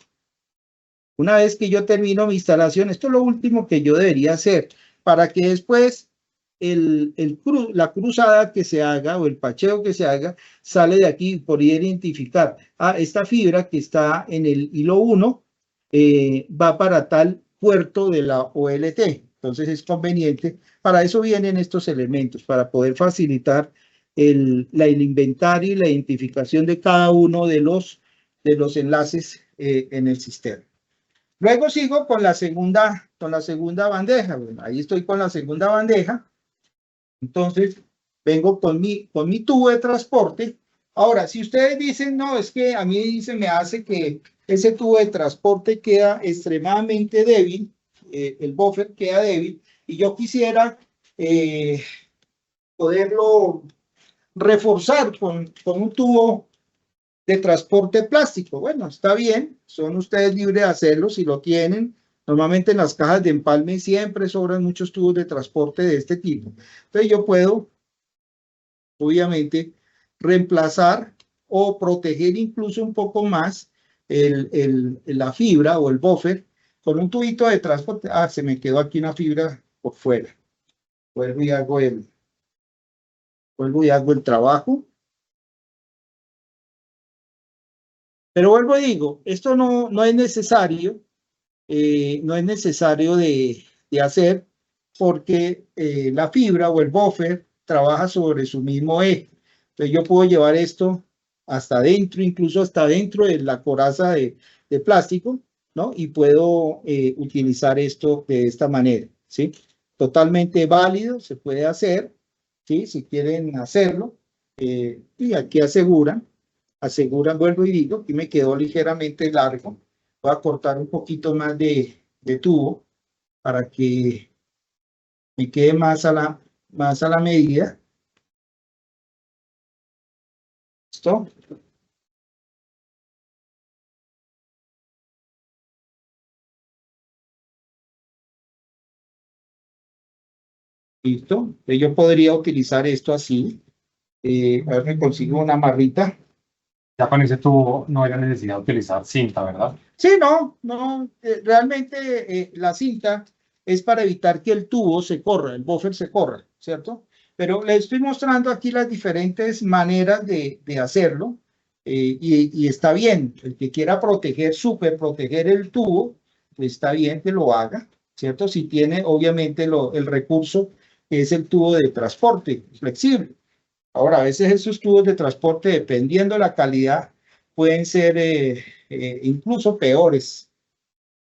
Una vez que yo termino mi instalación, esto es lo último que yo debería hacer para que después la cruzada que se haga o el pacheo que se haga sale de aquí por identificar. Esta fibra que está en el hilo 1 va para tal puerto de la OLT. Entonces es conveniente. Para eso vienen estos elementos, para poder facilitar el inventario y la identificación de cada uno de los enlaces en el sistema. Luego sigo con la segunda bandeja. Bueno, ahí estoy con la segunda bandeja. Entonces, vengo con mi tubo de transporte. Ahora, si ustedes dicen, no, es que a mí se me hace que ese tubo de transporte queda extremadamente débil, el buffer queda débil, y yo quisiera poderlo reforzar con un tubo de transporte plástico. Bueno, está bien, son ustedes libres de hacerlo si lo tienen. Normalmente en las cajas de empalme siempre sobran muchos tubos de transporte de este tipo. Entonces yo puedo, obviamente, reemplazar o proteger incluso un poco más la fibra o el buffer con un tubito de transporte. Se me quedó aquí una fibra por fuera. Vuelvo y hago el trabajo. Pero vuelvo y digo, esto no es necesario, no es necesario de hacer porque la fibra o el buffer trabaja sobre su mismo eje. Entonces yo puedo llevar esto hasta adentro, incluso hasta dentro de la coraza de plástico, ¿no? Y puedo utilizar esto de esta manera, ¿sí? Totalmente válido, se puede hacer, ¿sí? Si quieren hacerlo. Y aquí aseguran, vuelvo y digo, que me quedó ligeramente largo. Voy a cortar un poquito más de tubo para que me quede más a la medida. ¿Listo? ¿Listo? Entonces yo podría utilizar esto así. A ver, me consigo una marrita. Ya con ese tubo no era necesidad utilizar cinta, ¿verdad? Sí, no, realmente la cinta es para evitar que el tubo se corra, el buffer se corra, ¿cierto? Pero le estoy mostrando aquí las diferentes maneras de hacerlo. y está bien. El que quiera proteger, súper proteger el tubo, pues está bien que lo haga, ¿cierto? Si tiene obviamente el recurso que es el tubo de transporte flexible. Ahora, a veces esos tubos de transporte, dependiendo de la calidad, pueden ser incluso peores.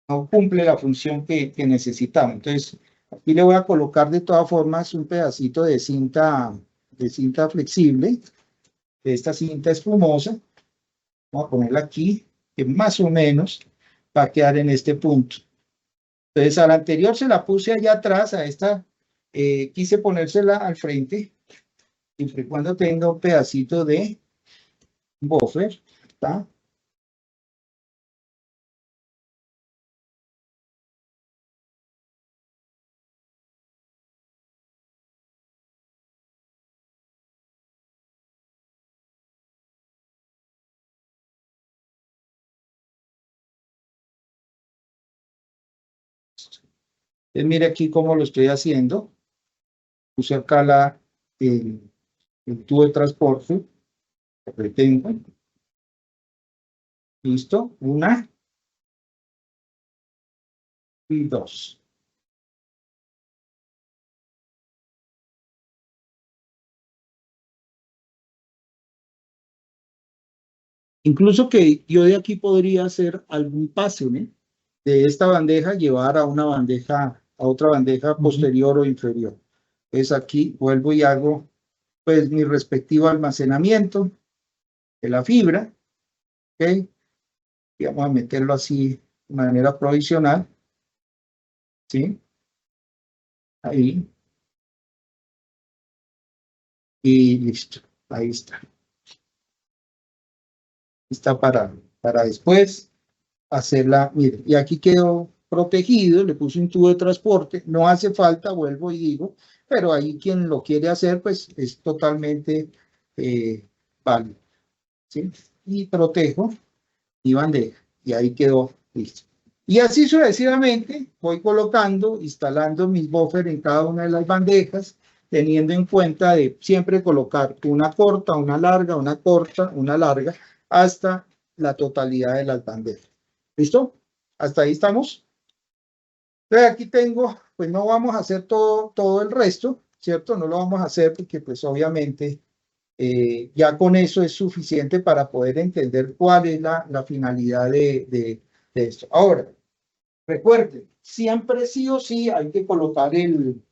No cumple la función que necesitamos. Entonces, aquí le voy a colocar de todas formas un pedacito de cinta flexible, de esta cinta espumosa. Vamos a ponerla aquí, que más o menos va a quedar en este punto. Entonces, a la anterior se la puse allá atrás, a esta quise ponérsela al frente, siempre y cuando tenga un pedacito de buffer, ¿está? Entonces, mire aquí cómo lo estoy haciendo. Puse acá el tubo de transporte, lo retengo. Listo, una y dos. Incluso que yo de aquí podría hacer algún pase, ¿no? De esta bandeja llevar a una bandeja, a otra bandeja posterior o inferior. Entonces aquí vuelvo y hago pues mi respectivo almacenamiento de la fibra, ¿ok? Y vamos a meterlo así de manera provisional, ¿sí? Ahí, y listo, ahí está. Está para después hacerla, mire, y aquí quedó protegido, le puse un tubo de transporte, no hace falta, vuelvo y digo, pero ahí quien lo quiere hacer, pues es totalmente válido, ¿sí? Y protejo mi bandeja, y ahí quedó listo. Y así sucesivamente voy colocando, instalando mis buffers en cada una de las bandejas, teniendo en cuenta de siempre colocar una corta, una larga, una corta, una larga, hasta la totalidad de las bandejas. ¿Listo? ¿Hasta ahí estamos? Entonces aquí tengo, pues no vamos a hacer todo el resto, ¿cierto? No lo vamos a hacer porque pues obviamente ya con eso es suficiente para poder entender cuál es la finalidad de esto. Ahora, recuerden, siempre sí o sí hay que colocar el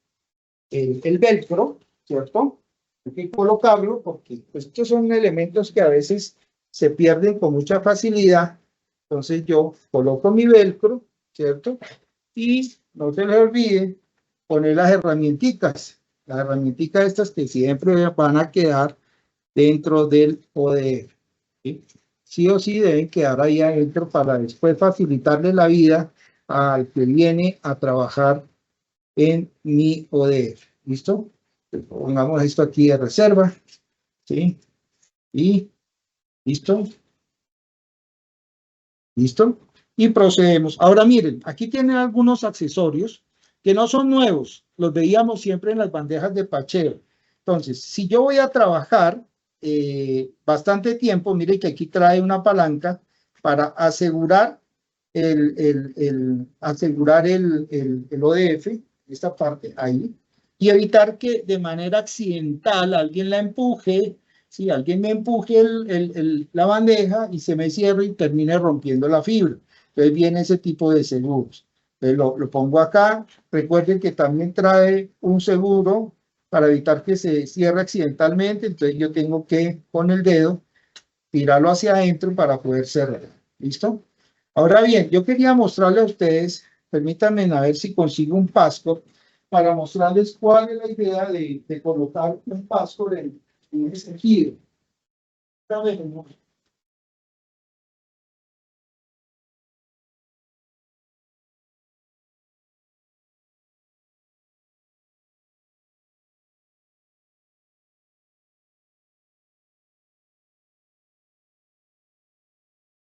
velcro, ¿cierto? Hay que colocarlo porque pues, estos son elementos que a veces se pierden con mucha facilidad. Entonces yo coloco mi velcro, ¿cierto? Y no se les olvide poner las herramientas estas que siempre van a quedar dentro del ODF, ¿sí? Sí o sí deben quedar ahí adentro para después facilitarle la vida al que viene a trabajar en mi ODF. ¿Listo? Pongamos esto aquí de reserva, ¿sí? Y listo, listo. Y procedemos. Ahora miren, aquí tienen algunos accesorios que no son nuevos, los veíamos siempre en las bandejas de pacheo. Entonces, si yo voy a trabajar bastante tiempo, mire que aquí trae una palanca para asegurar asegurar el ODF, esta parte ahí, y evitar que de manera accidental alguien la empuje, si alguien me empuje la bandeja y se me cierre y termine rompiendo la fibra. Entonces viene ese tipo de seguros. Entonces lo pongo acá. Recuerden que también trae un seguro para evitar que se cierre accidentalmente. Entonces yo tengo que con el dedo tirarlo hacia adentro para poder cerrar. ¿Listo? Ahora bien, yo quería mostrarle a ustedes, permítanme a ver si consigo un pasco para mostrarles cuál es la idea de colocar un pasco en ese giro.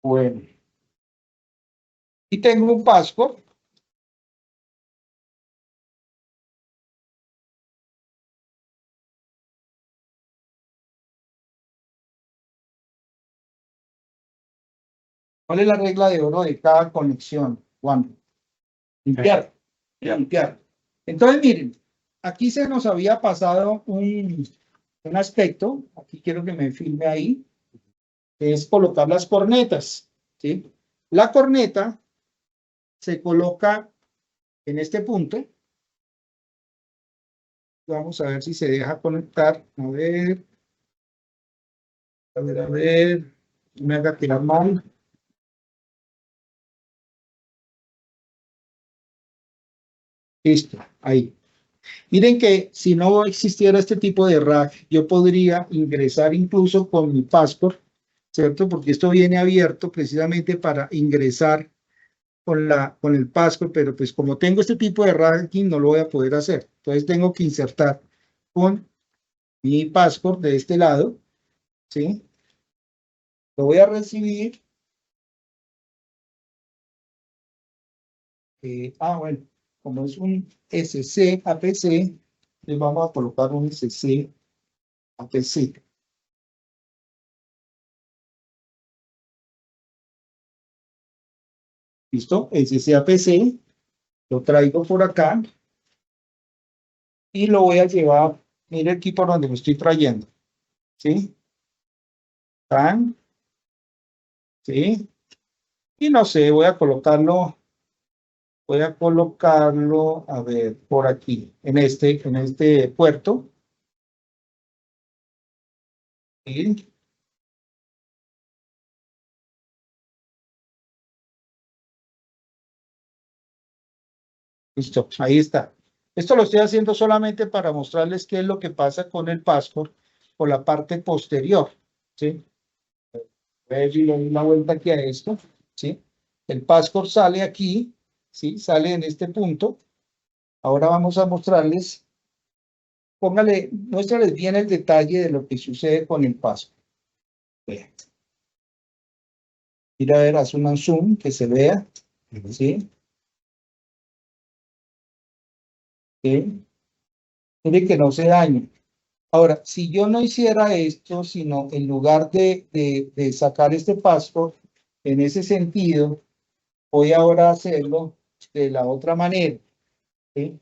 Bueno, y tengo un pasco. ¿Cuál es la regla de oro de cada conexión, Juan? Limpiar, limpiar. Entonces, miren, aquí se nos había pasado un aspecto, aquí quiero que me filme ahí, que es colocar las cornetas, ¿sí? La corneta se coloca en este punto. Vamos a ver si se deja conectar. A ver, a ver, no me haga tirar mal. Listo, ahí. Miren que si no existiera este tipo de rack, yo podría ingresar incluso con mi passport, ¿cierto? Porque esto viene abierto precisamente para ingresar con el passport, pero pues como tengo este tipo de racking no lo voy a poder hacer. Entonces tengo que insertar con mi passport de este lado, ¿sí? Lo voy a recibir. Bueno, como es un SC APC, le vamos a colocar un SC APC. ¿Listo? SC APC, lo traigo por acá y lo voy a llevar, mire aquí por donde lo estoy trayendo, ¿sí? Tan, ¿sí? Y no sé, voy a colocarlo, a ver, por aquí, en este puerto. ¿Sí? Listo, ahí está. Esto lo estoy haciendo solamente para mostrarles qué es lo que pasa con el passport por la parte posterior, ¿sí? Voy a darle una vuelta aquí a esto, ¿sí? El passport sale aquí, ¿sí? Sale en este punto. Ahora vamos a mostrarles, muéstrales bien el detalle de lo que sucede con el passport. Vean. Mira, a ver, haz un zoom que se vea, ¿sí? ¿Sí? Mire que no se dañe. Ahora, si yo no hiciera esto, sino en lugar de sacar este passport en ese sentido, voy ahora a hacerlo de la otra manera, ¿sí?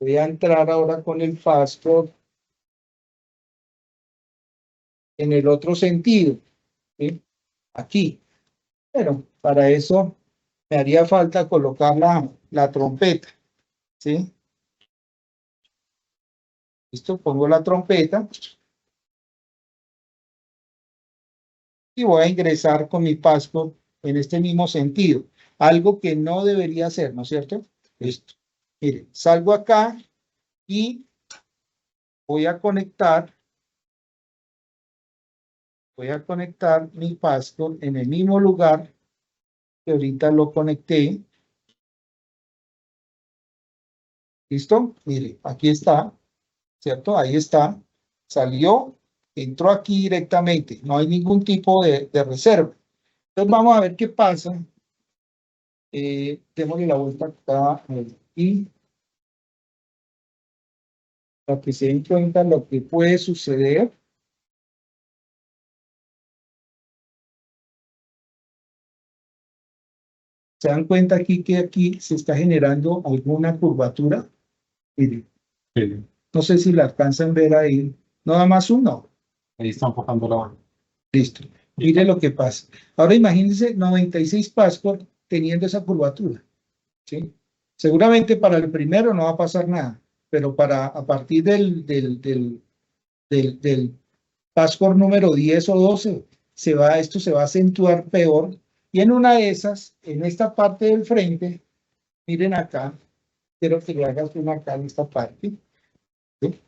Voy a entrar ahora con el passport en el otro sentido, ¿sí? Aquí. Pero para eso me haría falta colocar la trompeta, ¿sí? Listo, pongo la trompeta y voy a ingresar con mi passport en este mismo sentido. Algo que no debería hacer, ¿no es cierto? Listo. Mire, salgo acá y voy a conectar mi passport en el mismo lugar que ahorita lo conecté. ¿Listo? Mire, aquí está, ¿cierto? Ahí está. Salió, entró aquí directamente. No hay ningún tipo de reserva. Entonces vamos a ver qué pasa. Démosle la vuelta acá y para que se den cuenta lo que puede suceder. Se dan cuenta aquí que aquí se está generando alguna curvatura. Miren, Sí. no sé si la alcanzan a ver ahí. No da más uno. Ahí está enfocando la mano. Listo. Mire lo que pasa. Ahora imagínense 96 passport teniendo esa curvatura, ¿sí? Seguramente para el primero no va a pasar nada, pero a partir del passport número 10 o 12, esto se va a acentuar peor. Y en una de esas, en esta parte del frente, miren acá, quiero que le hagas una acá en esta parte, ¿sí?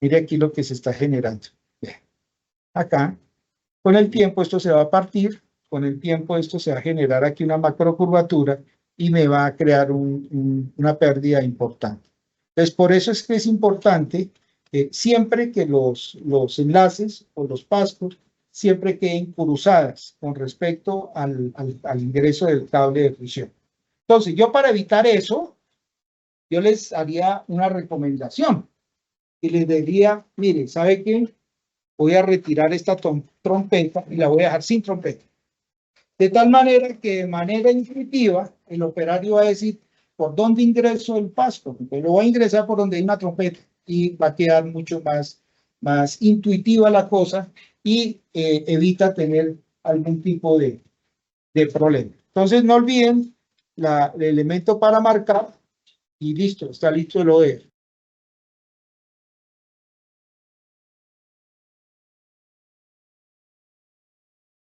Mire aquí lo que se está generando. Vean. Acá, con el tiempo esto se va a partir, con el tiempo esto se va a generar aquí una macrocurvatura y me va a crear una pérdida importante. Entonces, por eso es que es importante siempre que los enlaces o los pascos siempre queden cruzadas con respecto al ingreso del cable de fusión. Entonces, yo para evitar eso, yo les haría una recomendación y les diría, mire, ¿sabe qué? voy a retirar esta trompeta y la voy a dejar sin trompeta. De tal manera que de manera intuitiva el operario va a decir por dónde ingreso el paso. Entonces lo voy a ingresar por donde hay una trompeta y va a quedar mucho más intuitiva la cosa y evita tener algún tipo de problema. Entonces no olviden el elemento para marcar y listo, está listo el ODF.